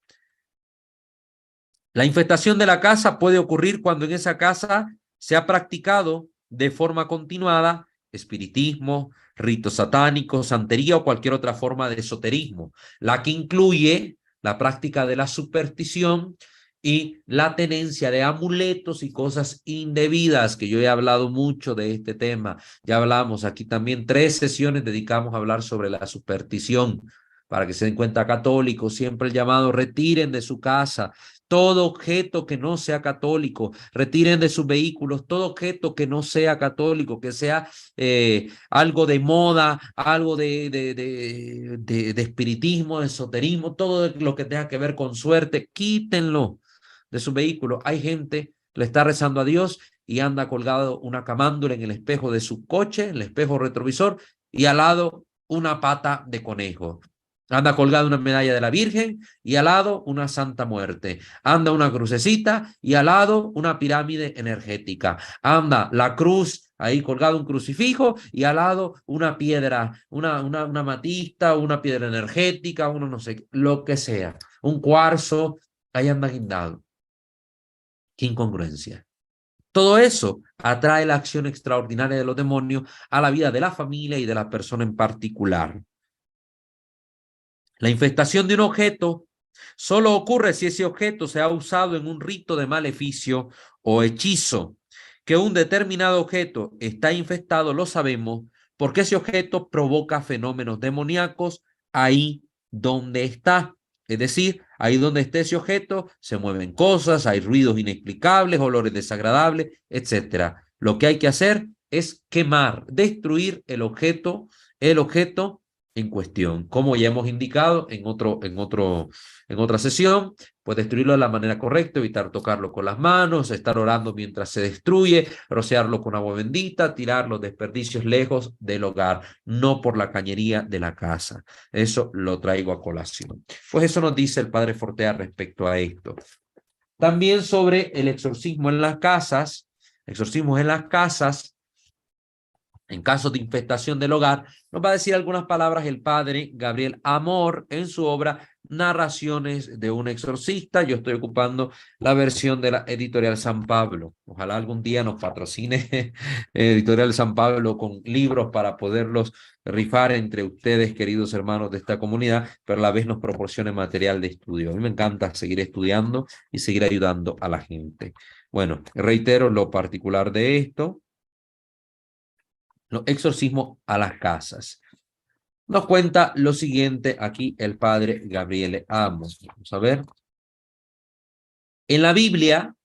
La infestación de la casa puede ocurrir cuando en esa casa se ha practicado de forma continuada espiritismo, ritos satánicos, santería o cualquier otra forma de esoterismo, la que incluye la práctica de la superstición y la tenencia de amuletos y cosas indebidas, que yo he hablado mucho de este tema. Ya hablamos aquí también 3 sesiones dedicamos a hablar sobre la superstición. Para que se den cuenta, católicos, siempre el llamado: retiren de su casa todo objeto que no sea católico, retiren de sus vehículos todo objeto que no sea católico, que sea algo de moda, algo de espiritismo, de esoterismo, todo lo que tenga que ver con suerte, quítenlo de sus vehículos. Hay gente que le está rezando a Dios y anda colgado una camándula en el espejo de su coche, en el espejo retrovisor, y al lado una pata de conejo. Anda colgada una medalla de la Virgen y al lado una Santa Muerte. Anda una crucecita y al lado una pirámide energética. Anda la cruz, ahí colgado un crucifijo y al lado una piedra, una amatista, una piedra energética, uno no sé, lo que sea. Un cuarzo, ahí anda guindado. Qué incongruencia. Todo eso atrae la acción extraordinaria de los demonios a la vida de la familia y de la persona en particular. La infestación de un objeto solo ocurre si ese objeto se ha usado en un rito de maleficio o hechizo. Que un determinado objeto está infestado lo sabemos porque ese objeto provoca fenómenos demoníacos ahí donde está. Es decir, ahí donde esté ese objeto se mueven cosas, hay ruidos inexplicables, olores desagradables, etc. Lo que hay que hacer es quemar, destruir el objeto en cuestión. Como ya hemos indicado en otra sesión, pues destruirlo de la manera correcta, evitar tocarlo con las manos, estar orando mientras se destruye, rociarlo con agua bendita, tirar los desperdicios lejos del hogar, no por la cañería de la casa. Eso lo traigo a colación. Pues eso nos dice el padre Fortea respecto a esto. También sobre el exorcismos en las casas, en caso de infestación del hogar, nos va a decir algunas palabras el padre Gabriel Amor en su obra Narraciones de un exorcista. Yo estoy ocupando la versión de la Editorial San Pablo. Ojalá algún día nos patrocine Editorial San Pablo con libros para poderlos rifar entre ustedes, queridos hermanos de esta comunidad, pero a la vez nos proporcione material de estudio. A mí me encanta seguir estudiando y seguir ayudando a la gente. Bueno, reitero lo particular de esto. Los exorcismos a las casas. Nos cuenta lo siguiente aquí el padre Gabriele Amos. Vamos a ver. En la Biblia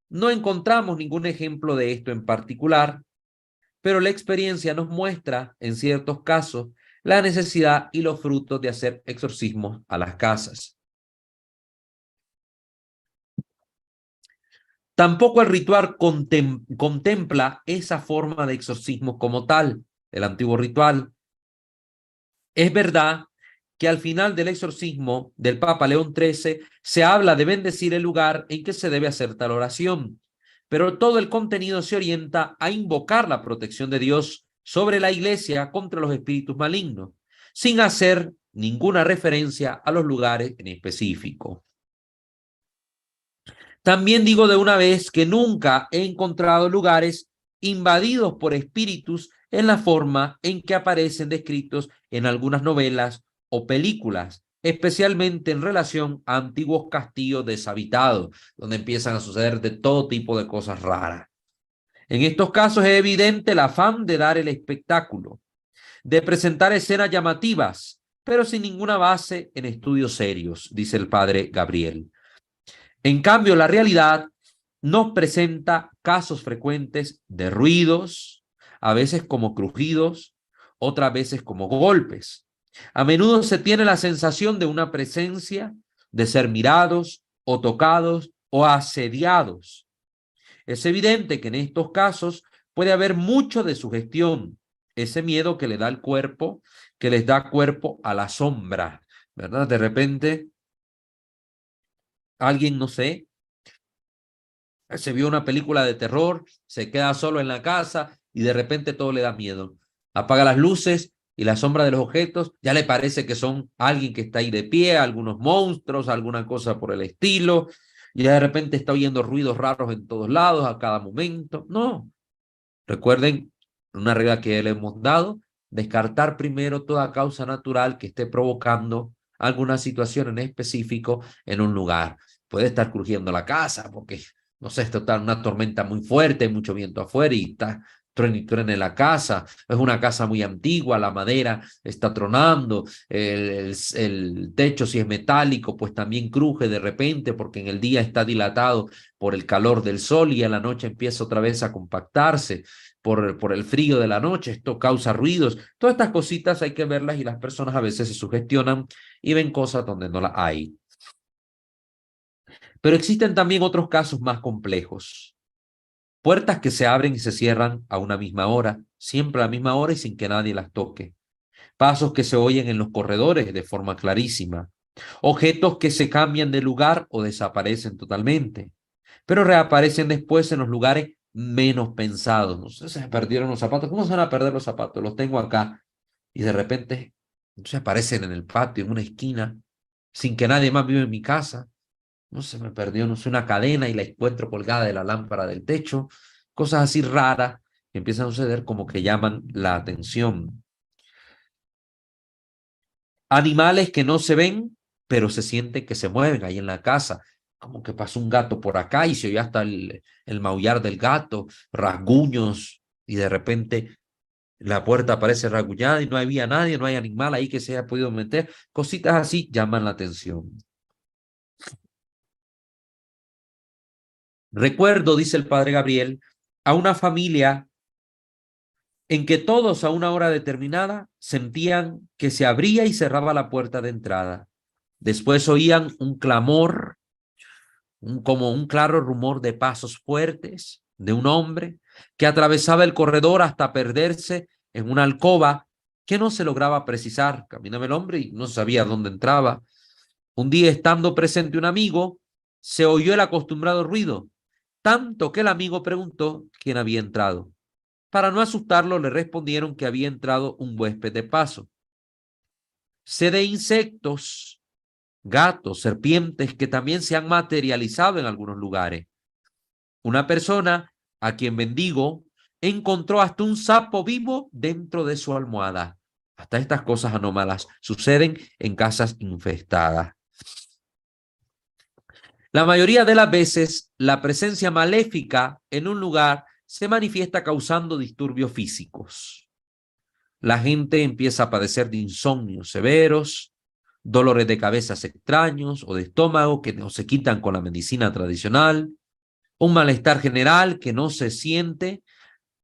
no encontramos ningún ejemplo de esto en particular, pero la experiencia nos muestra, en ciertos casos, la necesidad y los frutos de hacer exorcismos a las casas. Tampoco el ritual contempla esa forma de exorcismo como tal, el antiguo ritual. Es verdad que al final del exorcismo del Papa León XIII se habla de bendecir el lugar en que se debe hacer tal oración, pero todo el contenido se orienta a invocar la protección de Dios sobre la Iglesia contra los espíritus malignos, sin hacer ninguna referencia a los lugares en específico. También digo de una vez que nunca he encontrado lugares invadidos por espíritus en la forma en que aparecen descritos en algunas novelas o películas, especialmente en relación a antiguos castillos deshabitados, donde empiezan a suceder de todo tipo de cosas raras. En estos casos es evidente el afán de dar el espectáculo, de presentar escenas llamativas, pero sin ninguna base en estudios serios, dice el padre Gabriel. En cambio, la realidad nos presenta casos frecuentes de ruidos, a veces como crujidos, otras veces como golpes. A menudo se tiene la sensación de una presencia, de ser mirados o tocados o asediados. Es evidente que en estos casos puede haber mucho de sugestión, ese miedo que le da el cuerpo, que les da cuerpo a la sombra, ¿verdad? De repente, alguien, no sé, se vio una película de terror, se queda solo en la casa y de repente todo le da miedo. Apaga las luces y la sombra de los objetos ya le parece que son alguien que está ahí de pie, algunos monstruos, alguna cosa por el estilo. Y ya de repente está oyendo ruidos raros en todos lados a cada momento. No. Recuerden una regla que le hemos dado, descartar primero toda causa natural que esté provocando alguna situación en específico en un lugar. Puede estar crujiendo la casa porque, no sé, está una tormenta muy fuerte, hay mucho viento afuera y está truene y truene en la casa. Es una casa muy antigua, la madera está tronando, el techo si es metálico, pues también cruje de repente porque en el día está dilatado por el calor del sol y en la noche empieza otra vez a compactarse por el frío de la noche, esto causa ruidos. Todas estas cositas hay que verlas y las personas a veces se sugestionan y ven cosas donde no las hay. Pero existen también otros casos más complejos. Puertas que se abren y se cierran a una misma hora, siempre a la misma hora y sin que nadie las toque. Pasos que se oyen en los corredores de forma clarísima. Objetos que se cambian de lugar o desaparecen totalmente, pero reaparecen después en los lugares menos pensados. No sé, se me perdieron los zapatos. ¿Cómo se van a perder los zapatos? Los tengo acá. Y de repente se aparecen en el patio, en una esquina, sin que nadie más vive en mi casa. No se me perdió, no sé, una cadena y la encuentro colgada de la lámpara del techo. Cosas así raras que empiezan a suceder como que llaman la atención. Animales que no se ven, pero se sienten que se mueven ahí en la casa. Como que pasó un gato por acá y se oye hasta el maullar del gato, rasguños, y de repente la puerta aparece rasguñada y no había nadie, no hay animal ahí que se haya podido meter. Cositas así llaman la atención. Recuerdo, dice el padre Gabriel, a una familia en que todos a una hora determinada sentían que se abría y cerraba la puerta de entrada. Después oían un clamor, como un claro rumor de pasos fuertes de un hombre que atravesaba el corredor hasta perderse en una alcoba que no se lograba precisar. Caminaba el hombre y no sabía dónde entraba. Un día, estando presente un amigo, se oyó el acostumbrado ruido, tanto que el amigo preguntó quién había entrado. Para no asustarlo, le respondieron que había entrado un huésped de paso. Sé de insectos, gatos, serpientes que también se han materializado en algunos lugares. Una persona a quien bendigo encontró hasta un sapo vivo dentro de su almohada. Hasta estas cosas anómalas suceden en casas infestadas. La mayoría de las veces, la presencia maléfica en un lugar se manifiesta causando disturbios físicos. La gente empieza a padecer de insomnios severos, dolores de cabeza extraños o de estómago que no se quitan con la medicina tradicional, un malestar general que no se siente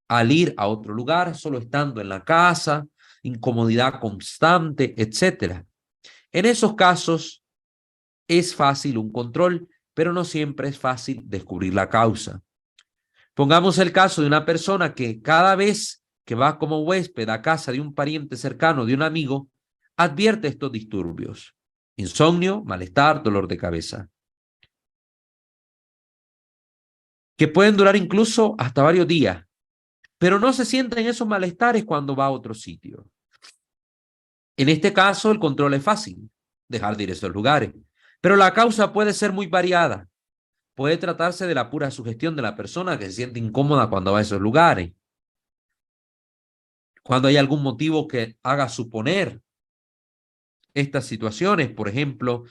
al ir a otro lugar, solo estando en la casa, incomodidad constante, etc. En esos casos es fácil un control, pero no siempre es fácil descubrir la causa. Pongamos el caso de una persona que cada vez que va como huésped a casa de un pariente cercano, de un amigo, advierte estos disturbios: insomnio, malestar, dolor de cabeza, que pueden durar incluso hasta varios días, pero no se sienten esos malestares cuando va a otro sitio. En este caso, el control es fácil, dejar de ir a esos lugares, pero la causa puede ser muy variada. Puede tratarse de la pura sugestión de la persona que se siente incómoda cuando va a esos lugares, cuando hay algún motivo que haga suponer estas situaciones. Por ejemplo,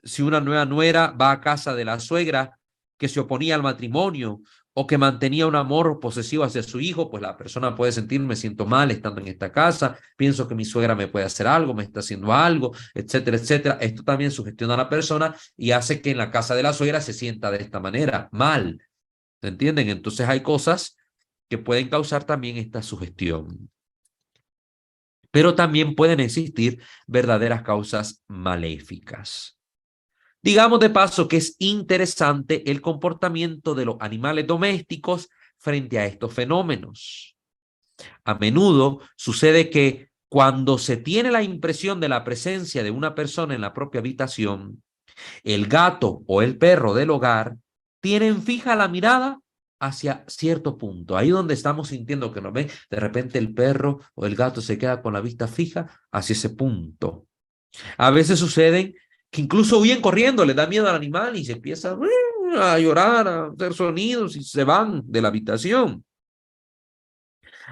si una nueva nuera va a casa de la suegra que se oponía al matrimonio o que mantenía un amor posesivo hacia su hijo, pues la persona puede sentir: me siento mal estando en esta casa, pienso que mi suegra me puede hacer algo, me está haciendo algo, etcétera, etcétera. Esto también sugestiona a la persona y hace que en la casa de la suegra se sienta de esta manera, mal. ¿Entienden? Entonces hay cosas que pueden causar también esta sugestión. Pero también pueden existir verdaderas causas maléficas. Digamos de paso que es interesante el comportamiento de los animales domésticos frente a estos fenómenos. A menudo sucede que cuando se tiene la impresión de la presencia de una persona en la propia habitación, el gato o el perro del hogar tienen fija la mirada hacia cierto punto. Ahí donde estamos sintiendo que nos ven, de repente el perro o el gato se queda con la vista fija hacia ese punto. A veces suceden que incluso huyen corriendo, les da miedo al animal y se empiezan a llorar, a hacer sonidos y se van de la habitación,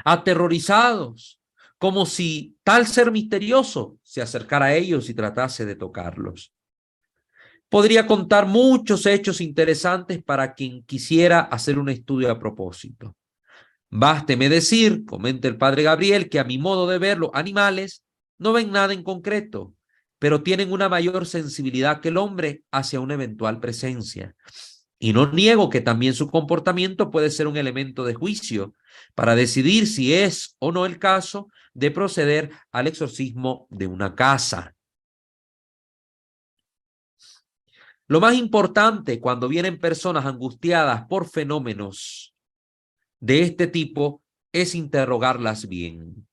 aterrorizados, como si tal ser misterioso se acercara a ellos y tratase de tocarlos. Podría contar muchos hechos interesantes para quien quisiera hacer un estudio a propósito. Básteme decir, comenta el padre Gabriel, que a mi modo de ver, los animales no ven nada en concreto, pero tienen una mayor sensibilidad que el hombre hacia una eventual presencia. Y no niego que también su comportamiento puede ser un elemento de juicio para decidir si es o no el caso de proceder al exorcismo de una casa. Lo más importante cuando vienen personas angustiadas por fenómenos de este tipo es interrogarlas bien.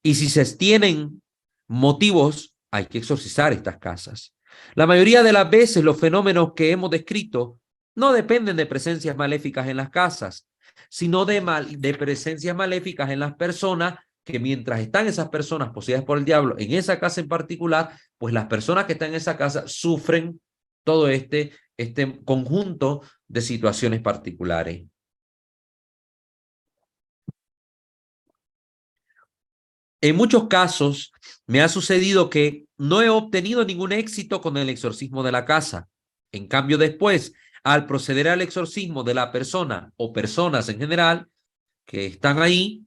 Y si se tienen motivos, hay que exorcizar estas casas. La mayoría de las veces los fenómenos que hemos descrito no dependen de presencias maléficas en las casas, sino de presencias maléficas en las personas, que mientras están esas personas poseídas por el diablo en esa casa en particular, pues las personas que están en esa casa sufren todo este conjunto de situaciones particulares. En muchos casos me ha sucedido que no he obtenido ningún éxito con el exorcismo de la casa. En cambio, después, al proceder al exorcismo de la persona o personas en general que están ahí,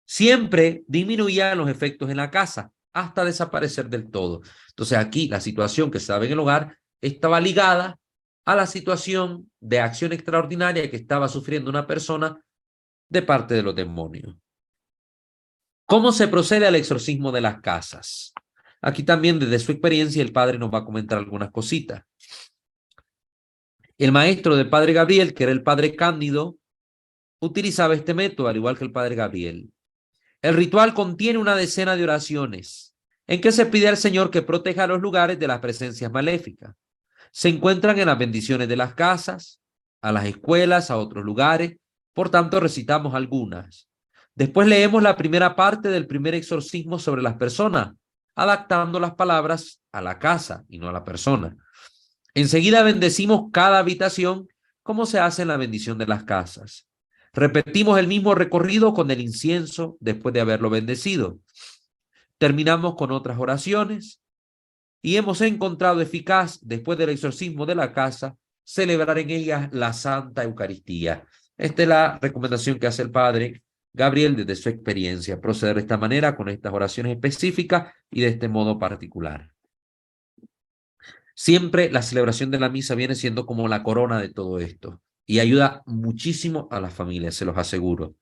siempre disminuían los efectos en la casa hasta desaparecer del todo. Entonces aquí la situación que se daba en el hogar estaba ligada a la situación de acción extraordinaria que estaba sufriendo una persona de parte de los demonios. ¿Cómo se procede al exorcismo de las casas? Aquí también, desde su experiencia, el padre nos va a comentar algunas cositas. El maestro del padre Gabriel, que era el padre Cándido, utilizaba este método, al igual que el padre Gabriel. El ritual contiene una decena de oraciones en que se pide al Señor que proteja los lugares de las presencias maléficas. Se encuentran en las bendiciones de las casas, a las escuelas, a otros lugares. Por tanto, recitamos algunas. Después leemos la primera parte del primer exorcismo sobre las personas, adaptando las palabras a la casa y no a la persona. Enseguida bendecimos cada habitación como se hace en la bendición de las casas. Repetimos el mismo recorrido con el incienso después de haberlo bendecido. Terminamos con otras oraciones y hemos encontrado eficaz, después del exorcismo de la casa, celebrar en ellas la Santa Eucaristía. Esta es la recomendación que hace el padre Gabriel desde su experiencia, proceder de esta manera con estas oraciones específicas y de este modo particular. Siempre la celebración de la misa viene siendo como la corona de todo esto y ayuda muchísimo a las familias, se los aseguro.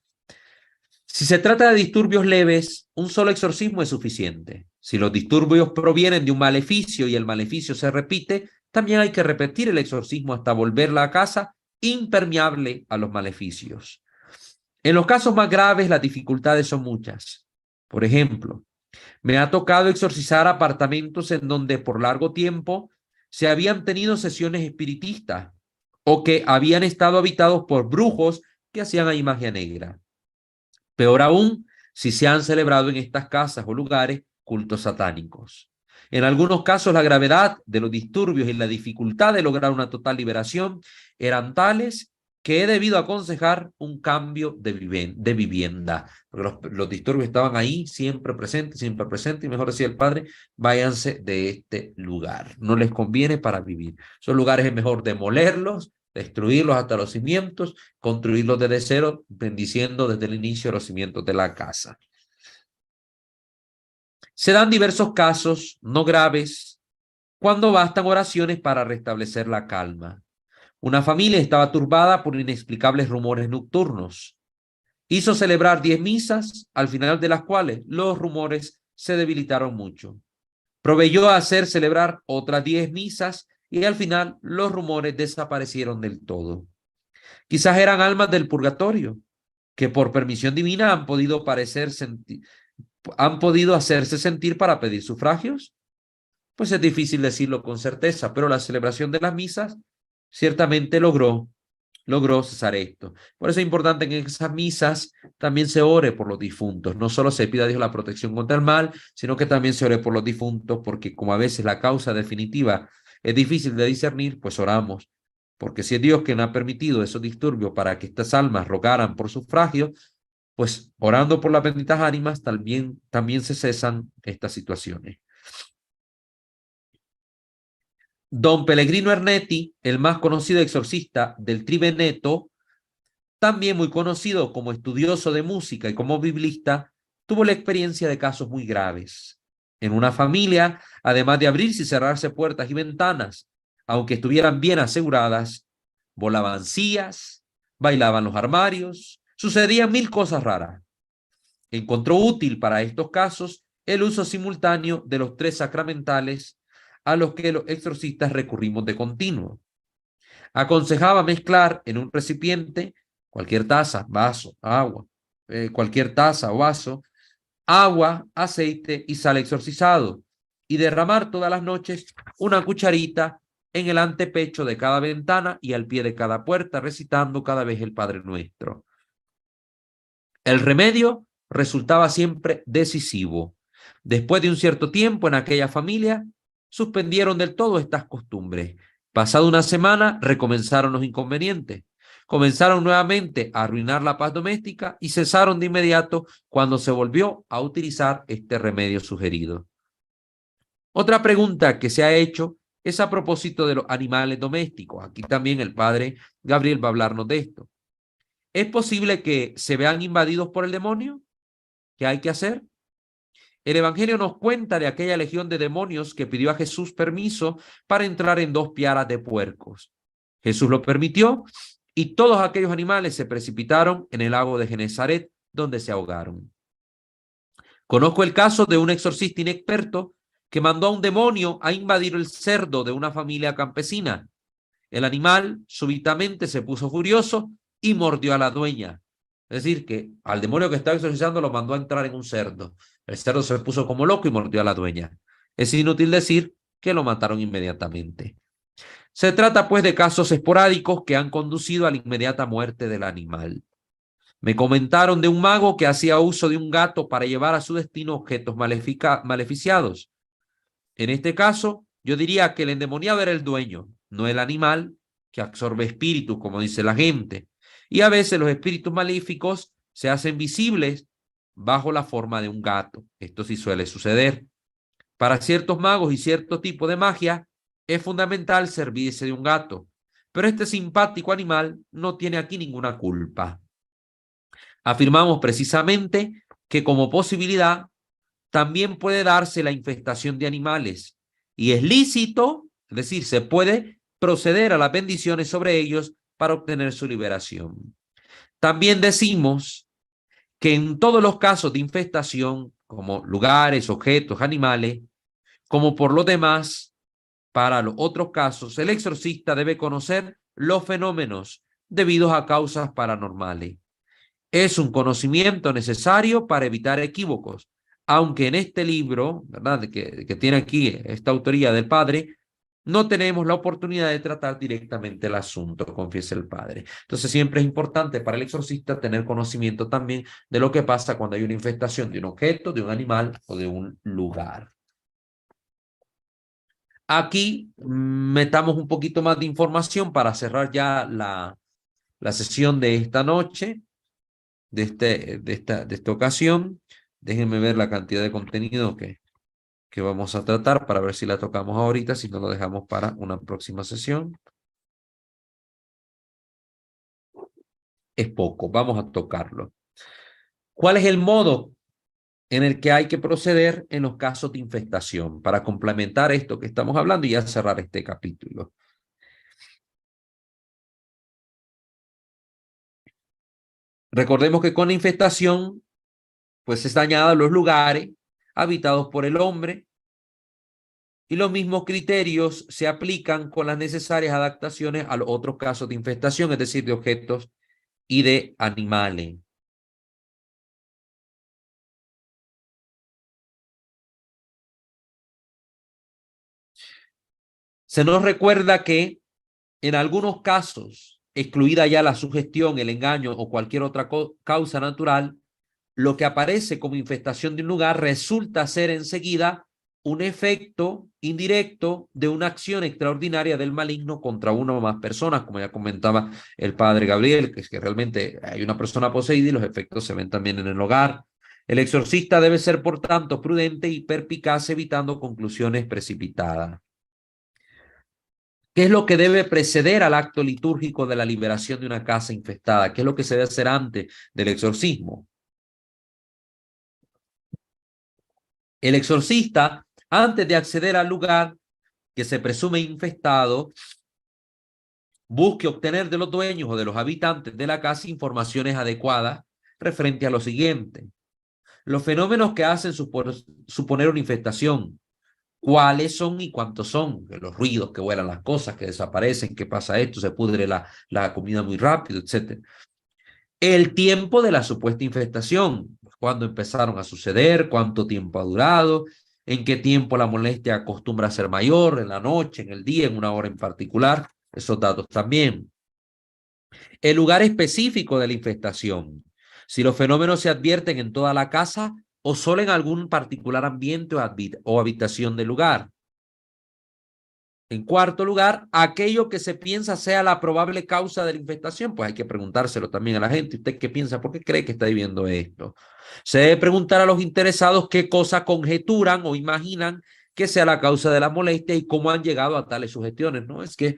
Si se trata de disturbios leves, un solo exorcismo es suficiente. Si los disturbios provienen de un maleficio y el maleficio se repite, también hay que repetir el exorcismo hasta volver la casa impermeable a los maleficios. En los casos más graves, las dificultades son muchas. Por ejemplo, me ha tocado exorcizar apartamentos en donde por largo tiempo se habían tenido sesiones espiritistas o que habían estado habitados por brujos que hacían ahí magia negra. Peor aún, si se han celebrado en estas casas o lugares cultos satánicos. En algunos casos, la gravedad de los disturbios y la dificultad de lograr una total liberación eran tales que he debido aconsejar un cambio de vivienda. Porque los disturbios estaban ahí, siempre presentes, y mejor decía el padre, váyanse de este lugar. No les conviene para vivir. Esos lugares es mejor demolerlos, destruirlos hasta los cimientos, construirlos desde cero, bendiciendo desde el inicio los cimientos de la casa. Se dan diversos casos, no graves, cuando bastan oraciones para restablecer la calma. Una familia estaba turbada por inexplicables rumores nocturnos. Hizo celebrar 10 misas, al final de las cuales los rumores se debilitaron mucho. Proveyó a hacer celebrar otras 10 misas y al final los rumores desaparecieron del todo. Quizás eran almas del purgatorio, que por permisión divina han podido hacerse sentir para pedir sufragios. Pues es difícil decirlo con certeza, pero la celebración de las misas ciertamente logró cesar esto. Por eso es importante que en esas misas también se ore por los difuntos. No solo se pida a Dios la protección contra el mal, sino que también se ore por los difuntos, porque como a veces la causa definitiva es difícil de discernir, pues oramos. Porque si es Dios quien ha permitido esos disturbios para que estas almas rogaran por sufragio, pues orando por las benditas ánimas también se cesan estas situaciones. Don Pellegrino Ernetti, el más conocido exorcista del Triveneto, también muy conocido como estudioso de música y como biblista, tuvo la experiencia de casos muy graves. En una familia, además de abrirse y cerrarse puertas y ventanas, aunque estuvieran bien aseguradas, volaban sillas, bailaban los armarios, sucedían mil cosas raras. Encontró útil para estos casos el uso simultáneo de los 3 sacramentales a los que los exorcistas recurrimos de continuo. Aconsejaba mezclar en un recipiente cualquier taza, vaso, agua, cualquier taza o vaso, agua, aceite y sal exorcizado, y derramar todas las noches una cucharita en el antepecho de cada ventana y al pie de cada puerta, recitando cada vez el Padre Nuestro. El remedio resultaba siempre decisivo. Después de un cierto tiempo en aquella familia, suspendieron del todo estas costumbres. Pasada una semana, recomenzaron los inconvenientes. Comenzaron nuevamente a arruinar la paz doméstica y cesaron de inmediato cuando se volvió a utilizar este remedio sugerido. Otra pregunta que se ha hecho es a propósito de los animales domésticos. Aquí también el padre Gabriel va a hablarnos de esto. ¿Es posible que se vean invadidos por el demonio? ¿Qué hay que hacer? El Evangelio nos cuenta de aquella legión de demonios que pidió a Jesús permiso para entrar en 2 piaras de puercos. Jesús lo permitió y todos aquellos animales se precipitaron en el lago de Genezaret, donde se ahogaron. Conozco el caso de un exorcista inexperto que mandó a un demonio a invadir el cerdo de una familia campesina. El animal súbitamente se puso furioso y mordió a la dueña. Es decir, que al demonio que estaba exorcizando lo mandó a entrar en un cerdo. El cerdo se puso como loco y mordió a la dueña. Es inútil decir que lo mataron inmediatamente. Se trata pues de casos esporádicos que han conducido a la inmediata muerte del animal. Me comentaron de un mago que hacía uso de un gato para llevar a su destino objetos maleficiados. En este caso, yo diría que el endemoniado era el dueño, no el animal que absorbe espíritus, como dice la gente. Y a veces los espíritus maléficos se hacen visibles bajo la forma de un gato. Esto sí suele suceder. Para ciertos magos y cierto tipo de magia, es fundamental servirse de un gato. Pero este simpático animal no tiene aquí ninguna culpa. Afirmamos precisamente que como posibilidad también puede darse la infestación de animales y es lícito, es decir, se puede proceder a las bendiciones sobre ellos para obtener su liberación. También decimos que en todos los casos de infestación, como lugares, objetos, animales, como por lo demás, Para los otros casos, el exorcista debe conocer los fenómenos debidos a causas paranormales. Es un conocimiento necesario para evitar equívocos, aunque en este libro, ¿verdad?, que tiene aquí esta autoría del padre, no tenemos la oportunidad de tratar directamente el asunto, confiesa el padre. Entonces siempre es importante para el exorcista tener conocimiento también de lo que pasa cuando hay una infestación de un objeto, de un animal o de un lugar. Aquí metamos un poquito más de información para cerrar ya la sesión de esta noche, de esta ocasión. Déjenme ver la cantidad de contenido que vamos a tratar para ver si la tocamos ahorita, si no lo dejamos para una próxima sesión. Es poco, vamos a tocarlo. ¿Cuál es el modo en el que hay que proceder en los casos de infestación para complementar esto que estamos hablando y ya cerrar este capítulo? Recordemos que con la infestación, pues es dañada los lugares habitados por el hombre y los mismos criterios se aplican con las necesarias adaptaciones a los otros casos de infestación, es decir, de objetos y de animales. Se nos recuerda que en algunos casos, excluida ya la sugestión, el engaño o cualquier otra causa natural, lo que aparece como infestación de un lugar resulta ser enseguida un efecto indirecto de una acción extraordinaria del maligno contra una o más personas, como ya comentaba el padre Gabriel, que es que realmente hay una persona poseída y los efectos se ven también en el hogar. El exorcista debe ser, por tanto, prudente y perspicaz, evitando conclusiones precipitadas. ¿Qué es lo que debe preceder al acto litúrgico de la liberación de una casa infestada? ¿Qué es lo que se debe hacer antes del exorcismo? El exorcista, antes de acceder al lugar que se presume infestado, busque obtener de los dueños o de los habitantes de la casa informaciones adecuadas referente a lo siguiente: los fenómenos que hacen suponer una infestación, cuáles son y cuántos son, los ruidos, que vuelan las cosas, que desaparecen, que pasa esto, se pudre la comida muy rápido, etc. El tiempo de la supuesta infestación, cuándo empezaron a suceder, cuánto tiempo ha durado, en qué tiempo la molestia acostumbra a ser mayor, en la noche, en el día, en una hora en particular, esos datos también. El lugar específico de la infestación, si los fenómenos se advierten en toda la casa o solo en algún particular ambiente o habitación del lugar. En cuarto lugar, aquello que se piensa sea la probable causa de la infestación, pues hay que preguntárselo también a la gente. ¿Usted qué piensa? ¿Por qué cree que está viviendo esto? Se debe preguntar a los interesados qué cosa conjeturan o imaginan que sea la causa de la molestia y cómo han llegado a tales sugestiones. No es que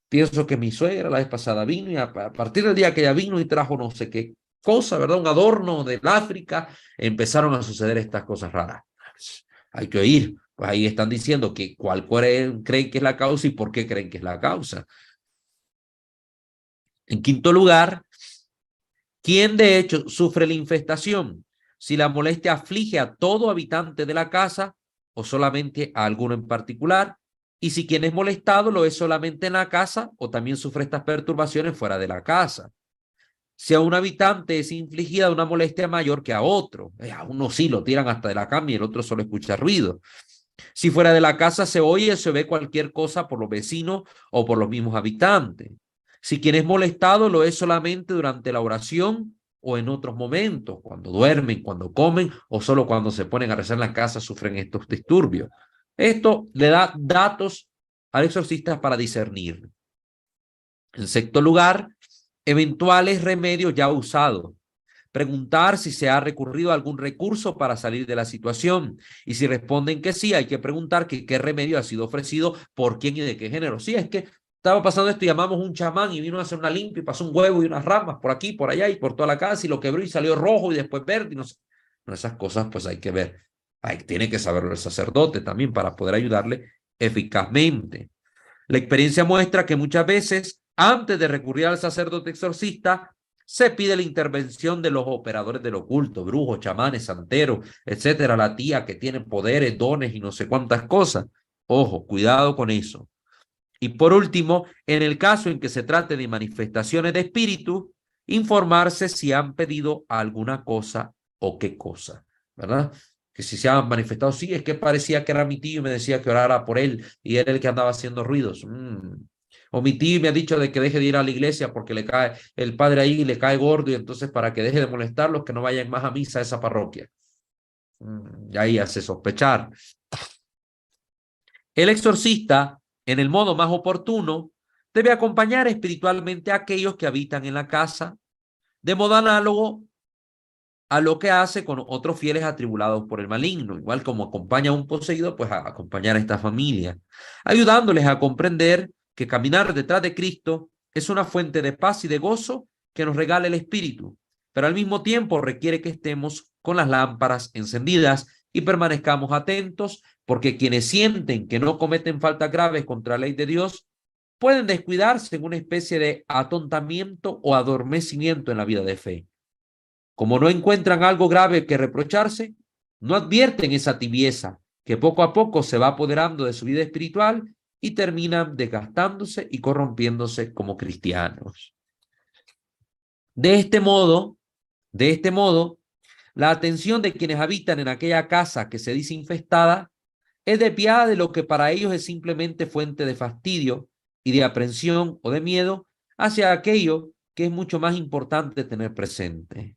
pienso que mi suegra la vez pasada vino y a partir del día que ella vino y trajo no sé qué cosa, ¿verdad? Un adorno del África, empezaron a suceder estas cosas raras. Hay que oír. Pues ahí están diciendo que cuál creen que es la causa y por qué creen que es la causa. En quinto lugar, ¿quién de hecho sufre la infestación? Si la molestia aflige a todo habitante de la casa o solamente a alguno en particular, y si quien es molestado lo es solamente en la casa o también sufre estas perturbaciones fuera de la casa. Si a un habitante es infligida una molestia mayor que a otro, a uno sí lo tiran hasta de la cama y el otro solo escucha ruido. Si fuera de la casa se oye o se ve cualquier cosa por los vecinos o por los mismos habitantes. Si quien es molestado lo es solamente durante la oración o en otros momentos, cuando duermen, cuando comen o solo cuando se ponen a rezar en la casa sufren estos disturbios. Esto le da datos al exorcista para discernir. En sexto lugar, eventuales remedios ya usados. Preguntar si se ha recurrido a algún recurso para salir de la situación. Y si responden que sí, hay que preguntar que qué remedio ha sido ofrecido, por quién y de qué género. Sí, es que estaba pasando esto y llamamos a un chamán y vino a hacer una limpia y pasó un huevo y unas ramas por aquí, por allá y por toda la casa y lo quebró y salió rojo y después verde y no sé. No, esas cosas pues hay que ver. Tiene que saberlo el sacerdote también para poder ayudarle eficazmente. La experiencia muestra que muchas veces, antes de recurrir al sacerdote exorcista, se pide la intervención de los operadores del oculto, brujos, chamanes, santeros, etcétera, la tía que tienen poderes, dones y no sé cuántas cosas. Ojo, cuidado con eso. Y por último, en el caso en que se trate de manifestaciones de espíritu, informarse si han pedido alguna cosa o qué cosa, ¿verdad? Que si se han manifestado, sí, es que parecía que era mi tío y me decía que orara por él y era el que andaba haciendo ruidos. O mi tío me ha dicho de que deje de ir a la iglesia porque le cae el padre ahí y le cae gordo y entonces para que deje de molestarlos, que no vayan más a misa a esa parroquia. Y ahí hace sospechar. El exorcista, en el modo más oportuno, debe acompañar espiritualmente a aquellos que habitan en la casa, de modo análogo a lo que hace con otros fieles atribulados por el maligno. Igual como acompaña a un poseído, pues a acompañar a esta familia, ayudándoles a comprender que caminar detrás de Cristo es una fuente de paz y de gozo que nos regala el Espíritu, pero al mismo tiempo requiere que estemos con las lámparas encendidas y permanezcamos atentos, porque quienes sienten que no cometen faltas graves contra la ley de Dios pueden descuidarse en una especie de atontamiento o adormecimiento en la vida de fe. Como no encuentran algo grave que reprocharse, no advierten esa tibieza que poco a poco se va apoderando de su vida espiritual y terminan desgastándose y corrompiéndose como cristianos. De este modo, la atención de quienes habitan en aquella casa que se dice infestada es desviada de lo que para ellos es simplemente fuente de fastidio y de aprensión o de miedo hacia aquello que es mucho más importante tener presente.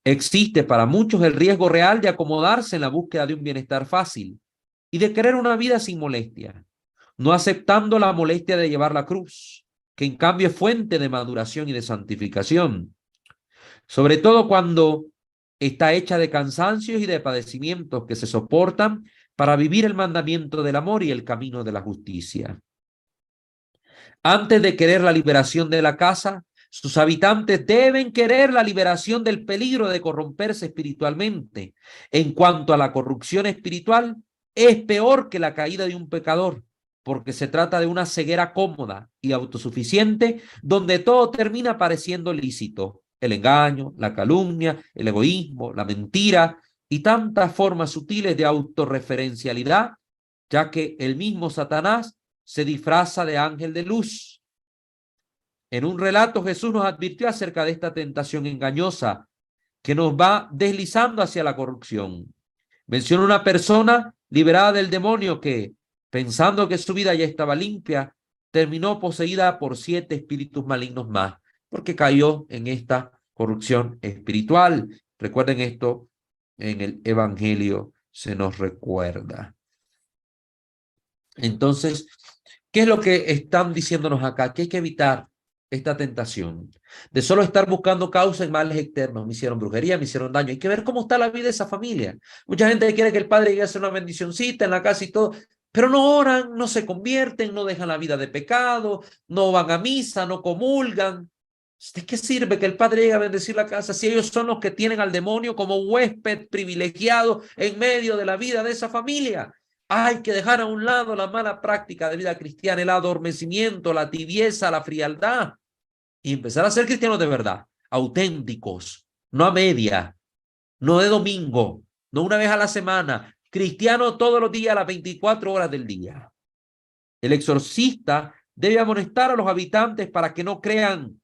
Existe para muchos el riesgo real de acomodarse en la búsqueda de un bienestar fácil y de querer una vida sin molestia, no aceptando la molestia de llevar la cruz, que en cambio es fuente de maduración y de santificación, sobre todo cuando está hecha de cansancios y de padecimientos que se soportan para vivir el mandamiento del amor y el camino de la justicia. Antes de querer la liberación de la casa, sus habitantes deben querer la liberación del peligro de corromperse espiritualmente. En cuanto a la corrupción espiritual, es peor que la caída de un pecador, porque se trata de una ceguera cómoda y autosuficiente, donde todo termina pareciendo lícito. El engaño, la calumnia, el egoísmo, la mentira y tantas formas sutiles de autorreferencialidad, ya que el mismo Satanás se disfraza de ángel de luz. En un relato Jesús nos advirtió acerca de esta tentación engañosa que nos va deslizando hacia la corrupción. Menciona una persona liberada del demonio que, pensando que su vida ya estaba limpia, terminó poseída por 7 espíritus malignos más, porque cayó en esta corrupción espiritual. Recuerden esto, en el Evangelio se nos recuerda. Entonces, ¿qué es lo que están diciéndonos acá? Que hay que evitar esta tentación de solo estar buscando causas en males externos. Me hicieron brujería, me hicieron daño. Hay que ver cómo está la vida de esa familia. Mucha gente quiere que el padre llegue a hacer una bendicioncita en la casa y todo, pero no oran, no se convierten, no dejan la vida de pecado, no van a misa, no comulgan. ¿De qué sirve que el padre llegue a bendecir la casa si ellos son los que tienen al demonio como huésped privilegiado en medio de la vida de esa familia? Hay que dejar a un lado la mala práctica de vida cristiana, el adormecimiento, la tibieza, la frialdad y empezar a ser cristianos de verdad, auténticos, no a media, no de domingo, no una vez a la semana, cristianos todos los días, a las 24 horas del día. El exorcista debe amonestar a los habitantes para que no crean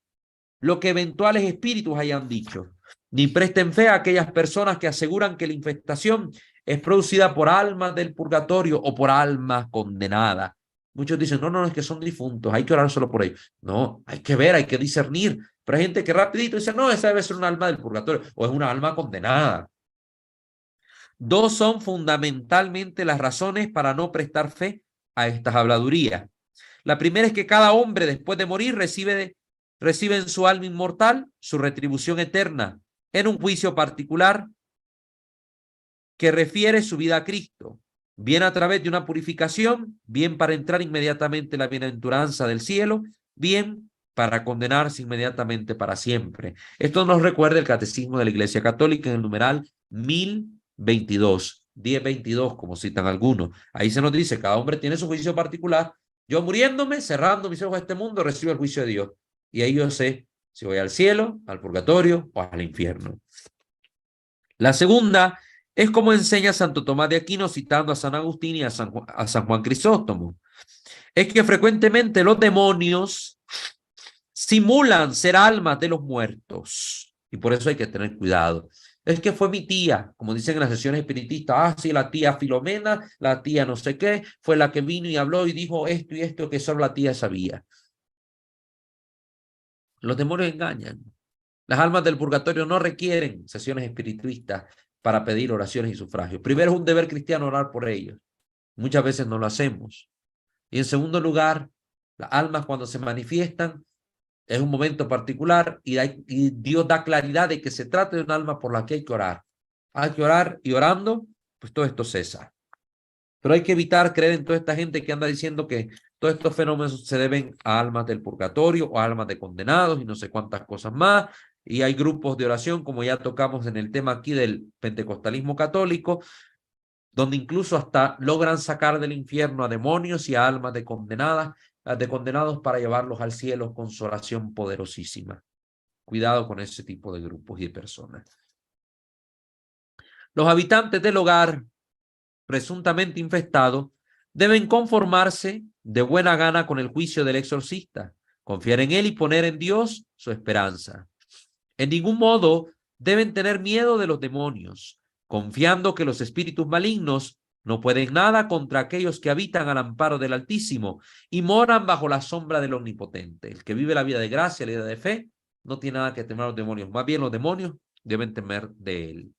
lo que eventuales espíritus hayan dicho, ni presten fe a aquellas personas que aseguran que la infestación es producida por almas del purgatorio o por almas condenadas. Muchos dicen, no, es que son difuntos, hay que orar solo por ellos. No, hay que ver, hay que discernir. Pero hay gente que rapidito dice, no, esa debe ser un alma del purgatorio o es una alma condenada. Dos son fundamentalmente las razones para no prestar fe a estas habladurías. La primera es que cada hombre después de morir recibe en su alma inmortal su retribución eterna en un juicio particular que refiere su vida a Cristo, bien a través de una purificación, bien para entrar inmediatamente en la bienaventuranza del cielo, bien para condenarse inmediatamente para siempre. Esto nos recuerda el Catecismo de la Iglesia Católica en el numeral 1022, 1022, como citan algunos. Ahí se nos dice, cada hombre tiene su juicio particular. Yo muriéndome, cerrando mis ojos a este mundo, recibo el juicio de Dios. Y ahí yo sé si voy al cielo, al purgatorio o al infierno. La segunda Es como enseña Santo Tomás de Aquino citando a San Agustín y a San Juan Crisóstomo. Es que frecuentemente los demonios simulan ser almas de los muertos y por eso hay que tener cuidado. Es que fue mi tía, como dicen en las sesiones espiritistas, sí, la tía Filomena, la tía no sé qué, fue la que vino y habló y dijo esto y esto que solo la tía sabía. Los demonios engañan. Las almas del purgatorio no requieren sesiones espiritistas para pedir oraciones y sufragios. Primero es un deber cristiano orar por ellos. Muchas veces no lo hacemos. Y en segundo lugar, las almas cuando se manifiestan es un momento particular y Dios da claridad de que se trata de un alma por la que hay que orar. Hay que orar y orando, pues todo esto cesa. Pero hay que evitar creer en toda esta gente que anda diciendo que todos estos fenómenos se deben a almas del purgatorio o a almas de condenados y no sé cuántas cosas más. Y hay grupos de oración, como ya tocamos en el tema aquí del pentecostalismo católico, donde incluso hasta logran sacar del infierno a demonios y a almas de condenados para llevarlos al cielo con su oración poderosísima. Cuidado con ese tipo de grupos y de personas. Los habitantes del hogar presuntamente infestado deben conformarse de buena gana con el juicio del exorcista, confiar en él y poner en Dios su esperanza. En ningún modo deben tener miedo de los demonios, confiando que los espíritus malignos no pueden nada contra aquellos que habitan al amparo del Altísimo y moran bajo la sombra del Omnipotente. El que vive la vida de gracia, la vida de fe, no tiene nada que temer a los demonios. Más bien los demonios deben temer de él.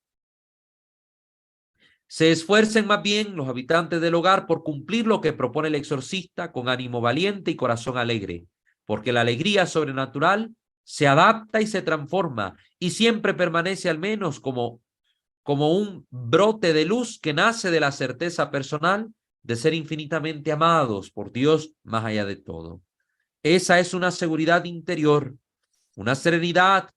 Se esfuercen más bien los habitantes del hogar por cumplir lo que propone el exorcista con ánimo valiente y corazón alegre, porque la alegría sobrenatural se adapta y se transforma y siempre permanece al menos como un brote de luz que nace de la certeza personal de ser infinitamente amados por Dios más allá de todo. Esa es una seguridad interior, una serenidad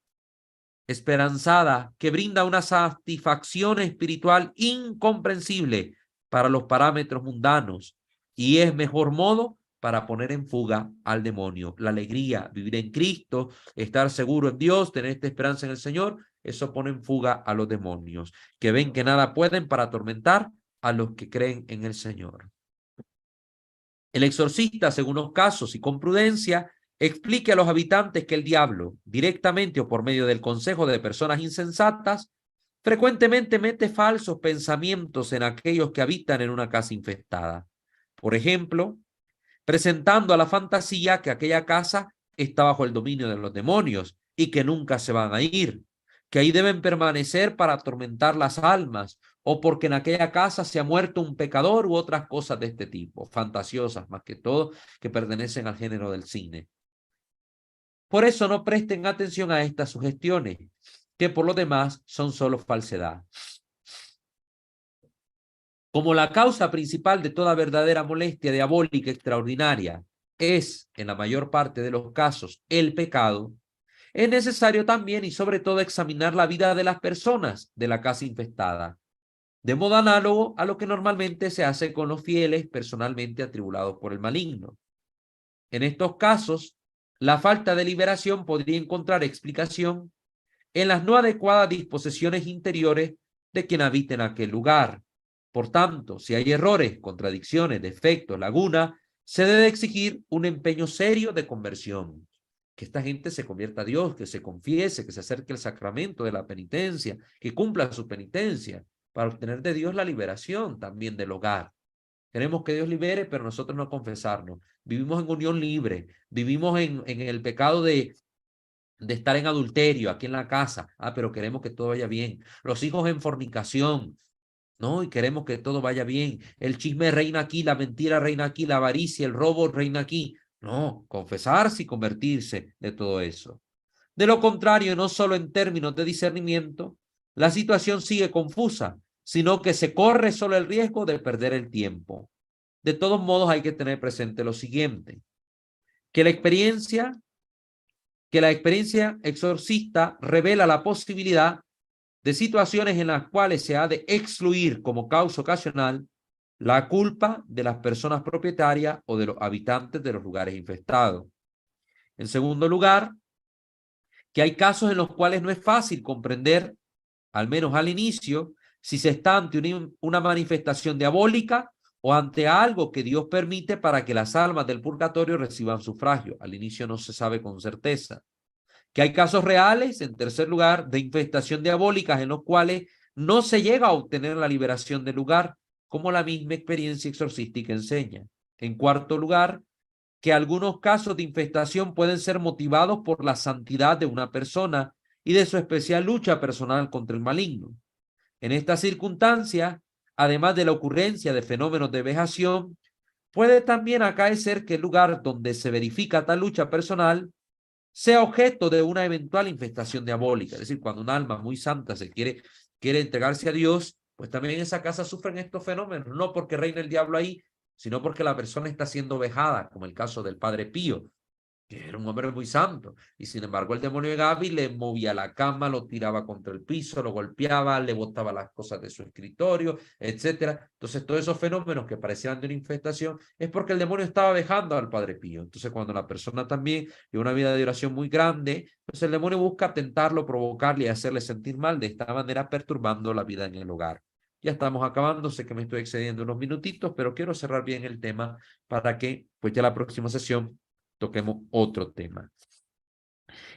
esperanzada que brinda una satisfacción espiritual incomprensible para los parámetros mundanos y es mejor modo para poner en fuga al demonio. La alegría, vivir en Cristo, estar seguro en Dios, tener esta esperanza en el Señor, eso pone en fuga a los demonios, que ven que nada pueden para atormentar a los que creen en el Señor. El exorcista, según los casos y con prudencia, explique a los habitantes que el diablo, directamente o por medio del consejo de personas insensatas, frecuentemente mete falsos pensamientos en aquellos que habitan en una casa infestada. Por ejemplo, presentando a la fantasía que aquella casa está bajo el dominio de los demonios y que nunca se van a ir, que ahí deben permanecer para atormentar las almas, o porque en aquella casa se ha muerto un pecador u otras cosas de este tipo, fantasiosas más que todo, que pertenecen al género del cine. Por eso no presten atención a estas sugestiones, que por lo demás son solo falsedad. Como la causa principal de toda verdadera molestia diabólica extraordinaria es, en la mayor parte de los casos, el pecado, es necesario también y sobre todo examinar la vida de las personas de la casa infestada, de modo análogo a lo que normalmente se hace con los fieles personalmente atribulados por el maligno. En estos casos, la falta de liberación podría encontrar explicación en las no adecuadas disposiciones interiores de quien habita en aquel lugar. Por tanto, si hay errores, contradicciones, defectos, lagunas, se debe exigir un empeño serio de conversión. Que esta gente se convierta a Dios, que se confiese, que se acerque al sacramento de la penitencia, que cumpla su penitencia, para obtener de Dios la liberación también del hogar. Queremos que Dios libere, pero nosotros no confesarnos. Vivimos en unión libre, vivimos en el pecado de estar en adulterio aquí en la casa. Pero queremos que todo vaya bien. Los hijos en fornicación, ¿no? Y queremos que todo vaya bien. El chisme reina aquí, la mentira reina aquí, la avaricia, el robo reina aquí. No, confesarse y convertirse de todo eso. De lo contrario, no solo en términos de discernimiento, la situación sigue confusa, sino que se corre solo el riesgo de perder el tiempo. De todos modos, hay que tener presente lo siguiente, que la experiencia exorcista revela la posibilidad de situaciones en las cuales se ha de excluir como causa ocasional la culpa de las personas propietarias o de los habitantes de los lugares infestados. En segundo lugar, que hay casos en los cuales no es fácil comprender, al menos al inicio, si se está ante una manifestación diabólica o ante algo que Dios permite para que las almas del purgatorio reciban sufragio. Al inicio no se sabe con certeza. Que hay casos reales, en tercer lugar, de infestación diabólica en los cuales no se llega a obtener la liberación del lugar, como la misma experiencia exorcística enseña. En cuarto lugar, que algunos casos de infestación pueden ser motivados por la santidad de una persona y de su especial lucha personal contra el maligno. En estas circunstancias, además de la ocurrencia de fenómenos de vejación, puede también acaecer que el lugar donde se verifica tal lucha personal sea objeto de una eventual infestación diabólica. Es decir, cuando un alma muy santa quiere entregarse a Dios, pues también en esa casa sufren estos fenómenos, no porque reina el diablo ahí, sino porque la persona está siendo vejada, como el caso del Padre Pío, que era un hombre muy santo, y sin embargo el demonio de Gaby le movía la cama, lo tiraba contra el piso, lo golpeaba, le botaba las cosas de su escritorio, etcétera. Entonces todos esos fenómenos que parecían de una infestación es porque el demonio estaba vejando al Padre Pío. Entonces cuando la persona también tiene una vida de oración muy grande, pues el demonio busca tentarlo, provocarle y hacerle sentir mal, de esta manera perturbando la vida en el hogar. Ya estamos acabando, sé que me estoy excediendo unos minutitos, pero quiero cerrar bien el tema para que pues ya la próxima sesión toquemos otro tema.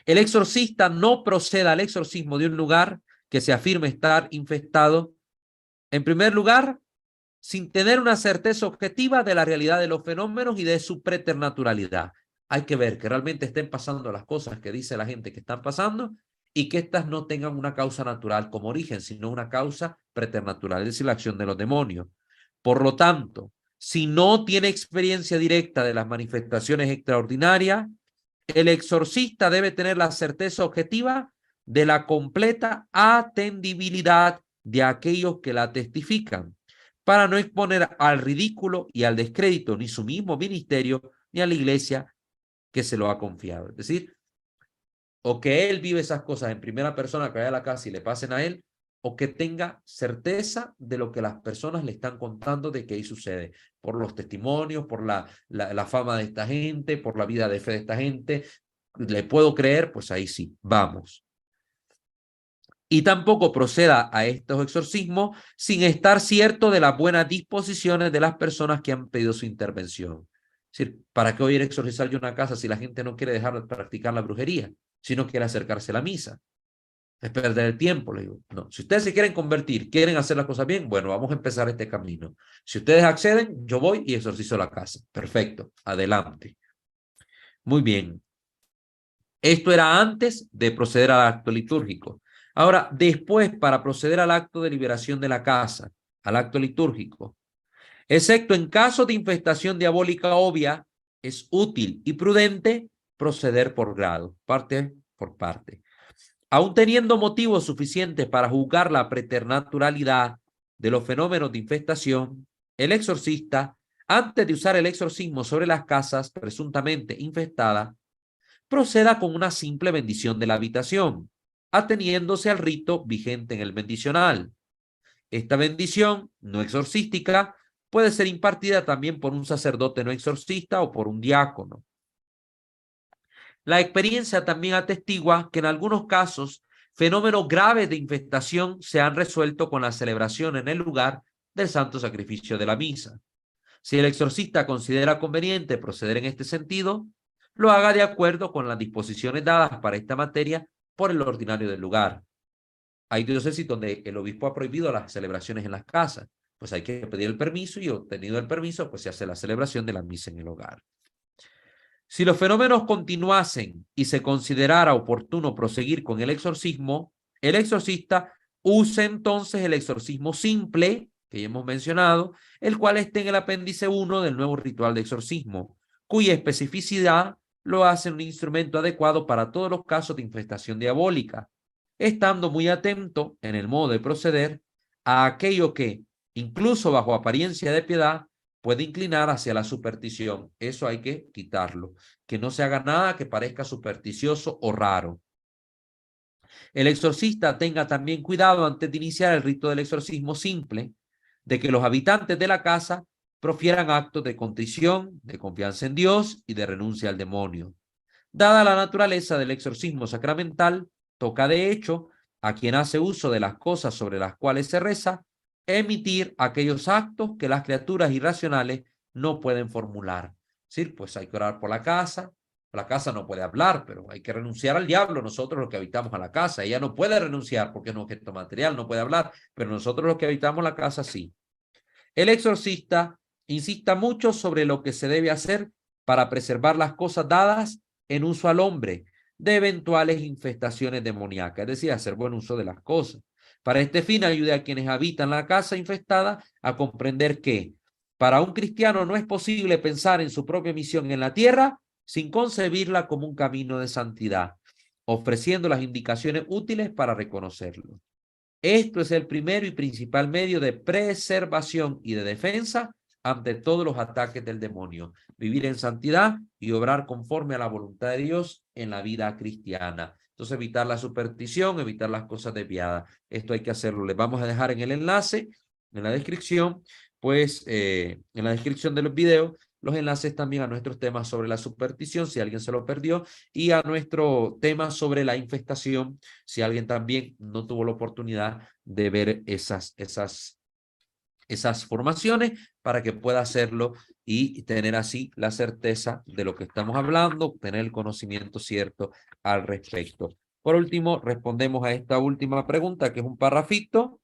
El exorcista no proceda al exorcismo de un lugar que se afirme estar infestado, en primer lugar, sin tener una certeza objetiva de la realidad de los fenómenos y de su preternaturalidad. Hay que ver que realmente estén pasando las cosas que dice la gente que están pasando y que éstas no tengan una causa natural como origen, sino una causa preternatural, es decir, la acción de los demonios. Por lo tanto, si no tiene experiencia directa de las manifestaciones extraordinarias, el exorcista debe tener la certeza objetiva de la completa atendibilidad de aquellos que la testifican, para no exponer al ridículo y al descrédito ni su mismo ministerio ni a la iglesia que se lo ha confiado. Es decir, o que él vive esas cosas en primera persona, que vaya a la casa y le pasen a él, o que tenga certeza de lo que las personas le están contando de que ahí sucede, por los testimonios, por la fama de esta gente, por la vida de fe de esta gente. ¿Le puedo creer? Pues ahí sí, vamos. Y tampoco proceda a estos exorcismos sin estar cierto de las buenas disposiciones de las personas que han pedido su intervención. Es decir, ¿para qué voy a ir a exorcizar yo una casa si la gente no quiere dejar de practicar la brujería, si no quiere acercarse a la misa? Es perder el tiempo, le digo. No, si ustedes se quieren convertir, quieren hacer las cosas bien, bueno, vamos a empezar este camino. Si ustedes acceden, yo voy y exorcizo la casa. Perfecto, adelante. Muy bien. Esto era antes de proceder al acto litúrgico. Ahora, después, para proceder al acto de liberación de la casa, al acto litúrgico, excepto en caso de infestación diabólica obvia, es útil y prudente proceder por grado, parte por parte. Aún teniendo motivos suficientes para juzgar la preternaturalidad de los fenómenos de infestación, el exorcista, antes de usar el exorcismo sobre las casas presuntamente infestadas, proceda con una simple bendición de la habitación, ateniéndose al rito vigente en el bendicional. Esta bendición no exorcística puede ser impartida también por un sacerdote no exorcista o por un diácono. La experiencia también atestigua que en algunos casos fenómenos graves de infestación se han resuelto con la celebración en el lugar del santo sacrificio de la misa. Si el exorcista considera conveniente proceder en este sentido, lo haga de acuerdo con las disposiciones dadas para esta materia por el ordinario del lugar. Hay diócesis donde el obispo ha prohibido las celebraciones en las casas, pues hay que pedir el permiso y obtenido el permiso, pues se hace la celebración de la misa en el hogar. Si los fenómenos continuasen y se considerara oportuno proseguir con el exorcismo, el exorcista use entonces el exorcismo simple, que ya hemos mencionado, el cual está en el apéndice 1 del nuevo ritual de exorcismo, cuya especificidad lo hace un instrumento adecuado para todos los casos de infestación diabólica, estando muy atento en el modo de proceder a aquello que, incluso bajo apariencia de piedad, puede inclinar hacia la superstición. Eso hay que quitarlo. Que no se haga nada que parezca supersticioso o raro. El exorcista tenga también cuidado antes de iniciar el rito del exorcismo simple, de que los habitantes de la casa profieran actos de contrición, de confianza en Dios y de renuncia al demonio. Dada la naturaleza del exorcismo sacramental, toca de hecho a quien hace uso de las cosas sobre las cuales se reza, emitir aquellos actos que las criaturas irracionales no pueden formular. Es decir, pues hay que orar por la casa. La casa no puede hablar, pero hay que renunciar al diablo, nosotros los que habitamos a la casa. Ella no puede renunciar porque es un objeto material, no puede hablar, pero nosotros los que habitamos la casa sí. El exorcista insista mucho sobre lo que se debe hacer para preservar las cosas dadas en uso al hombre de eventuales infestaciones demoníacas, es decir, hacer buen uso de las cosas. Para este fin, ayude a quienes habitan la casa infestada a comprender que para un cristiano no es posible pensar en su propia misión en la tierra sin concebirla como un camino de santidad, ofreciendo las indicaciones útiles para reconocerlo. Esto es el primero y principal medio de preservación y de defensa ante todos los ataques del demonio. Vivir en santidad y obrar conforme a la voluntad de Dios en la vida cristiana. Entonces, evitar la superstición, evitar las cosas desviadas. Esto hay que hacerlo. Les vamos a dejar en el enlace, en la descripción, pues en la descripción de los videos, los enlaces también a nuestros temas sobre la superstición, si alguien se lo perdió, y a nuestro tema sobre la infestación, si alguien también no tuvo la oportunidad de ver esas formaciones, para que pueda hacerlo y tener así la certeza de lo que estamos hablando, tener el conocimiento cierto al respecto. Por último, respondemos a esta última pregunta, que es un parrafito.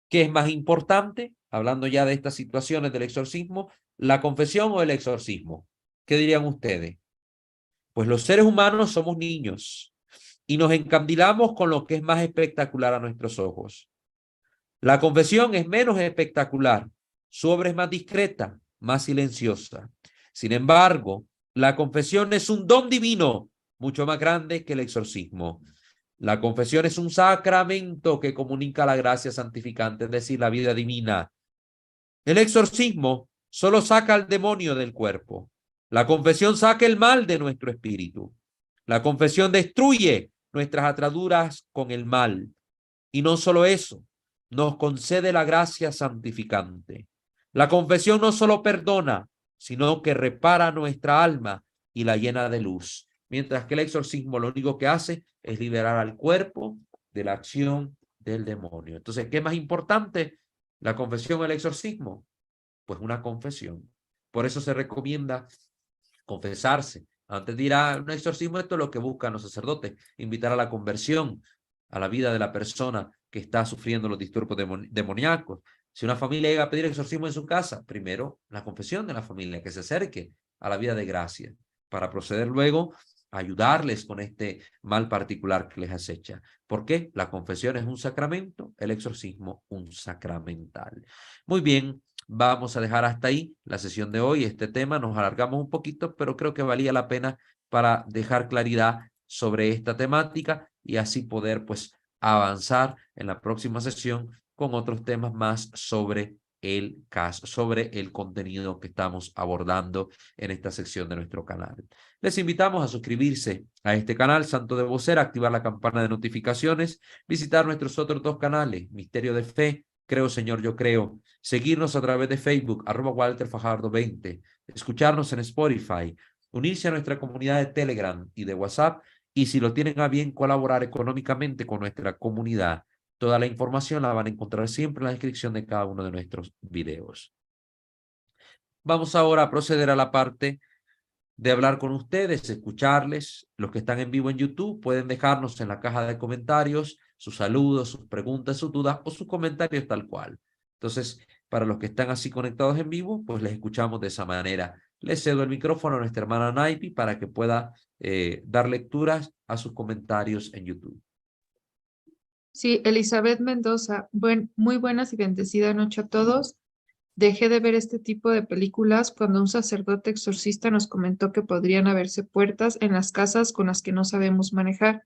¿Qué es más importante? Hablando ya de estas situaciones del exorcismo, ¿la confesión o el exorcismo? ¿Qué dirían ustedes? Pues los seres humanos somos niños y nos encandilamos con lo que es más espectacular a nuestros ojos. La confesión es menos espectacular, su obra es más discreta, más silenciosa. Sin embargo, la confesión es un don divino, mucho más grande que el exorcismo. La confesión es un sacramento que comunica la gracia santificante, es decir, la vida divina. El exorcismo solo saca al demonio del cuerpo. La confesión saca el mal de nuestro espíritu. La confesión destruye nuestras ataduras con el mal. Y no solo eso, nos concede la gracia santificante. La confesión no solo perdona, sino que repara nuestra alma y la llena de luz. Mientras que el exorcismo lo único que hace es liberar al cuerpo de la acción del demonio. Entonces, ¿qué es más importante? ¿La confesión o el exorcismo? Pues una confesión. Por eso se recomienda confesarse. Antes de ir a un exorcismo, esto es lo que buscan los sacerdotes, invitar a la conversión, a la vida de la persona que está sufriendo los disturbios demoníacos. Si una familia llega a pedir exorcismo en su casa, primero la confesión de la familia, que se acerque a la vida de gracia, para proceder luego a ayudarles con este mal particular que les acecha. ¿Por qué? La confesión es un sacramento, el exorcismo un sacramental. Muy bien, vamos a dejar hasta ahí la sesión de hoy. Este tema nos alargamos un poquito, pero creo que valía la pena para dejar claridad sobre esta temática y así poder pues avanzar en la próxima sesión con otros temas más sobre el caso, sobre el contenido que estamos abordando en esta sección de nuestro canal. Les invitamos a suscribirse a este canal Santo de Vocera, activar la campana de notificaciones, visitar nuestros otros dos canales, Misterio de Fe, Creo Señor Yo Creo, seguirnos a través de Facebook, @WalterFajardo20, escucharnos en Spotify, unirse a nuestra comunidad de Telegram y de WhatsApp, y si lo tienen a bien, colaborar económicamente con nuestra comunidad. Toda la información la van a encontrar siempre en la descripción de cada uno de nuestros videos. Vamos ahora a proceder a la parte de hablar con ustedes, escucharles. Los que están en vivo en YouTube pueden dejarnos en la caja de comentarios sus saludos, sus preguntas, sus dudas o sus comentarios tal cual. Entonces, para los que están así conectados en vivo, pues les escuchamos de esa manera. Les cedo el micrófono a nuestra hermana Naipi para que pueda dar lecturas a sus comentarios en YouTube. Sí, Elizabeth Mendoza, muy buenas y bendecida noche a todos. Dejé de ver este tipo de películas cuando un sacerdote exorcista nos comentó que podrían haberse puertas en las casas con las que no sabemos manejar.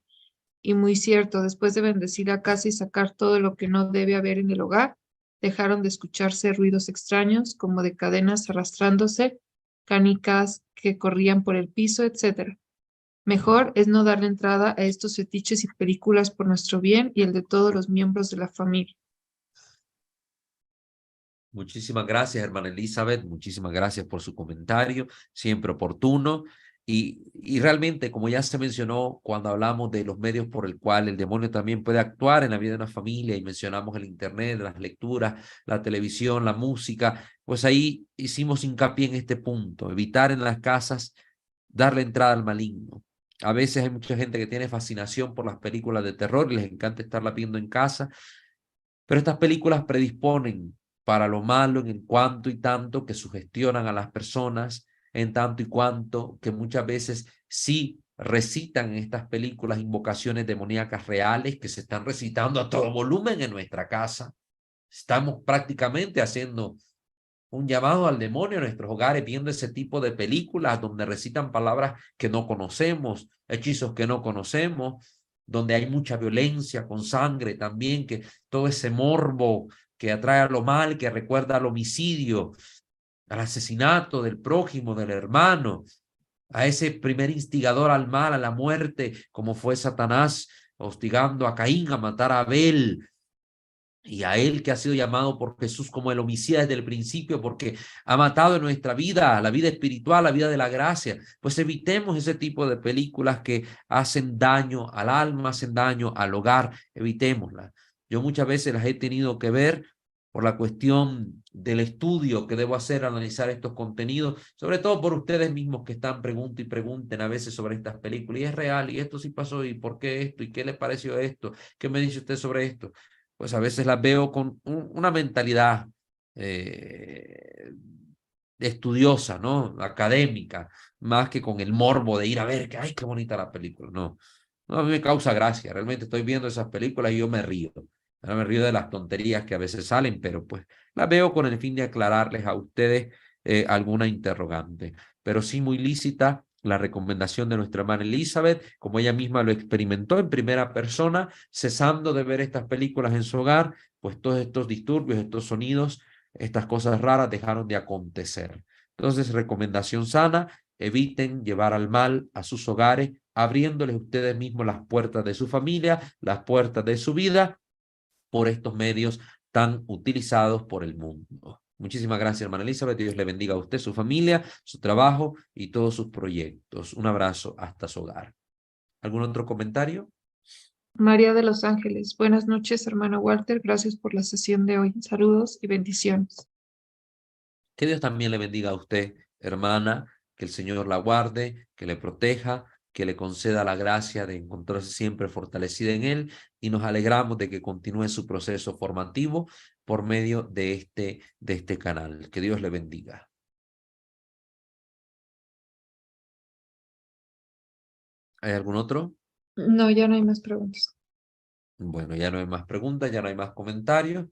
Y muy cierto, después de bendecir la casa y sacar todo lo que no debe haber en el hogar, dejaron de escucharse ruidos extraños como de cadenas arrastrándose, canicas que corrían por el piso, etc. Mejor es no darle entrada a estos fetiches y películas por nuestro bien y el de todos los miembros de la familia. Muchísimas gracias, hermana Elizabeth. Muchísimas gracias por su comentario, siempre oportuno. Y realmente, como ya se mencionó, cuando hablamos de los medios por el cual el demonio también puede actuar en la vida de una familia, y mencionamos el internet, las lecturas, la televisión, la música, pues ahí hicimos hincapié en este punto: evitar en las casas darle entrada al maligno. A veces hay mucha gente que tiene fascinación por las películas de terror y les encanta estarla viendo en casa, pero estas películas predisponen para lo malo en cuanto y tanto que sugestionan a las personas, en tanto y cuanto que muchas veces sí recitan en estas películas invocaciones demoníacas reales que se están recitando a todo volumen en nuestra casa. Estamos prácticamente haciendo un llamado al demonio en nuestros hogares, viendo ese tipo de películas donde recitan palabras que no conocemos, hechizos que no conocemos, donde hay mucha violencia con sangre también, que todo ese morbo que atrae a lo mal, que recuerda al homicidio, al asesinato del prójimo, del hermano, a ese primer instigador al mal, a la muerte, como fue Satanás hostigando a Caín a matar a Abel, y a él que ha sido llamado por Jesús como el homicida desde el principio, porque ha matado en nuestra vida, la vida espiritual, la vida de la gracia. Pues evitemos ese tipo de películas que hacen daño al alma, hacen daño al hogar, evitémoslas. Yo muchas veces las he tenido que ver por la cuestión del estudio que debo hacer, analizar estos contenidos, sobre todo por ustedes mismos que están pregunten y pregunten a veces sobre estas películas, y es real, y esto sí pasó, y por qué esto, y qué le pareció esto, qué me dice usted sobre esto. Pues a veces las veo con una mentalidad eh, estudiosa, ¿no? Académica, más que con el morbo de ir a ver que, ay, qué bonita la película. No, no, a mí me causa gracia. Realmente estoy viendo esas películas y yo me río. Yo me río de las tonterías que a veces salen, pero pues las veo con el fin de aclararles a ustedes alguna interrogante. Pero sí muy lícita la recomendación de nuestra hermana Elizabeth, como ella misma lo experimentó en primera persona, cesando de ver estas películas en su hogar, pues todos estos disturbios, estos sonidos, estas cosas raras dejaron de acontecer. Entonces, recomendación sana: eviten llevar al mal a sus hogares, abriéndoles ustedes mismos las puertas de su familia, las puertas de su vida, por estos medios tan utilizados por el mundo. Muchísimas gracias, hermana Elizabeth. Dios le bendiga a usted, su familia, su trabajo y todos sus proyectos. Un abrazo hasta su hogar. ¿Algún otro comentario? María de los Ángeles, buenas noches, hermano Walter. Gracias por la sesión de hoy. Saludos y bendiciones. Que Dios también le bendiga a usted, hermana, que el Señor la guarde, que le proteja, que le conceda la gracia de encontrarse siempre fortalecida en Él, y nos alegramos de que continúe su proceso formativo por medio de este canal. Que Dios le bendiga. ¿Hay algún otro? No, ya no hay más preguntas. Bueno, ya no hay más preguntas, ya no hay más comentarios.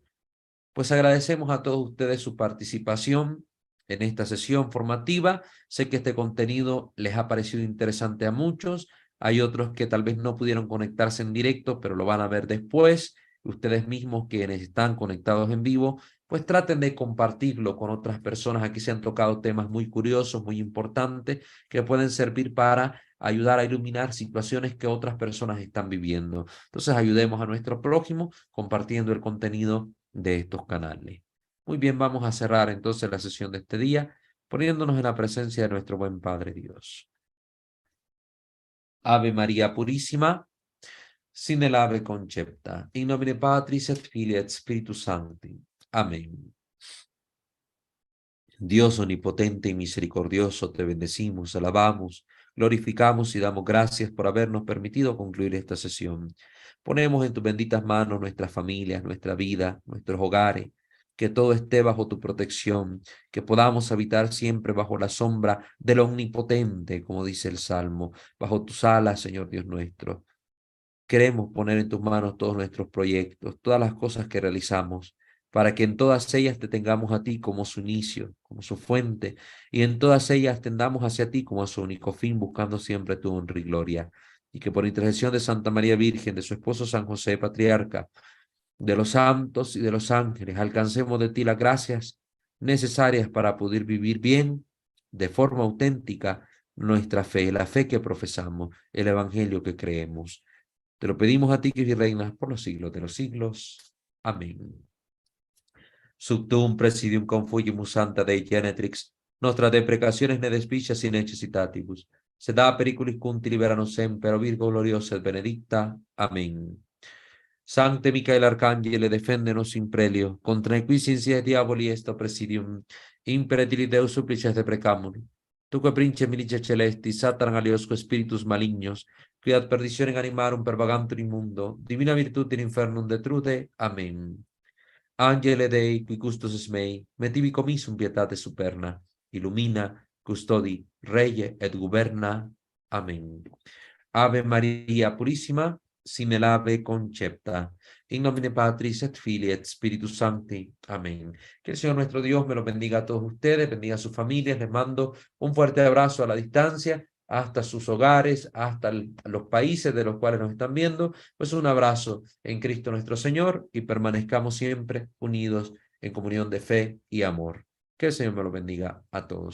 Pues agradecemos a todos ustedes su participación en esta sesión formativa. Sé que este contenido les ha parecido interesante a muchos. Hay otros que tal vez no pudieron conectarse en directo, pero lo van a ver después. Ustedes mismos, quienes están conectados en vivo, pues traten de compartirlo con otras personas. Aquí se han tocado temas muy curiosos, muy importantes, que pueden servir para ayudar a iluminar situaciones que otras personas están viviendo. Entonces, ayudemos a nuestro prójimo compartiendo el contenido de estos canales. Muy bien, vamos a cerrar entonces la sesión de este día, poniéndonos en la presencia de nuestro buen Padre Dios. Ave María Purísima, sin el ave concepta, in nomine Patris et Filii et Spiritus Sancti. Amén. Dios omnipotente y misericordioso, te bendecimos, alabamos, glorificamos y damos gracias por habernos permitido concluir esta sesión. Ponemos en tus benditas manos nuestras familias, nuestra vida, nuestros hogares, que todo esté bajo tu protección, que podamos habitar siempre bajo la sombra del Omnipotente, como dice el Salmo, bajo tus alas, Señor Dios nuestro. Queremos poner en tus manos todos nuestros proyectos, todas las cosas que realizamos, para que en todas ellas te tengamos a ti como su inicio, como su fuente, y en todas ellas tendamos hacia ti como a su único fin, buscando siempre tu honra y gloria. Y que por intercesión de Santa María Virgen, de su esposo San José, patriarca, de los santos y de los ángeles, alcancemos de ti las gracias necesarias para poder vivir bien, de forma auténtica, nuestra fe, la fe que profesamos, el evangelio que creemos. Te lo pedimos a ti, que reinas por los siglos de los siglos. Amén. Sub tuum presidium confugimus Santa Dei Genetrix, nostra deprecationes ne despicias in necessitatibus, sed a periculis cunti liberanos semper, o Virgo gloriosa et benedicta. Amén. Sancte Micael Arcangele, defendenos in prelio, contra nequis insidias diaboli est presidium, impera et Deus supplices te precamur. Tuque prince milicia celesti, Satan aliosco spiritus malignos, qui ad perditionem animarum per vagantur in mundo, divina virtute in infernum detrude. Amén. Angele Dei, qui custos es mei, metivi commissum pietate superna, illumina, custodi, rege et guberna. Amén. Ave María Purísima, sine lave concepta, in nomine Patris et Filii et Spiritus Sancti. Amén. Que el Señor nuestro Dios me lo bendiga a todos ustedes, bendiga a sus familias. Les mando un fuerte abrazo a la distancia, hasta sus hogares, hasta los países de los cuales nos están viendo. Pues un abrazo en Cristo nuestro Señor y permanezcamos siempre unidos en comunión de fe y amor. Que el Señor me lo bendiga a todos.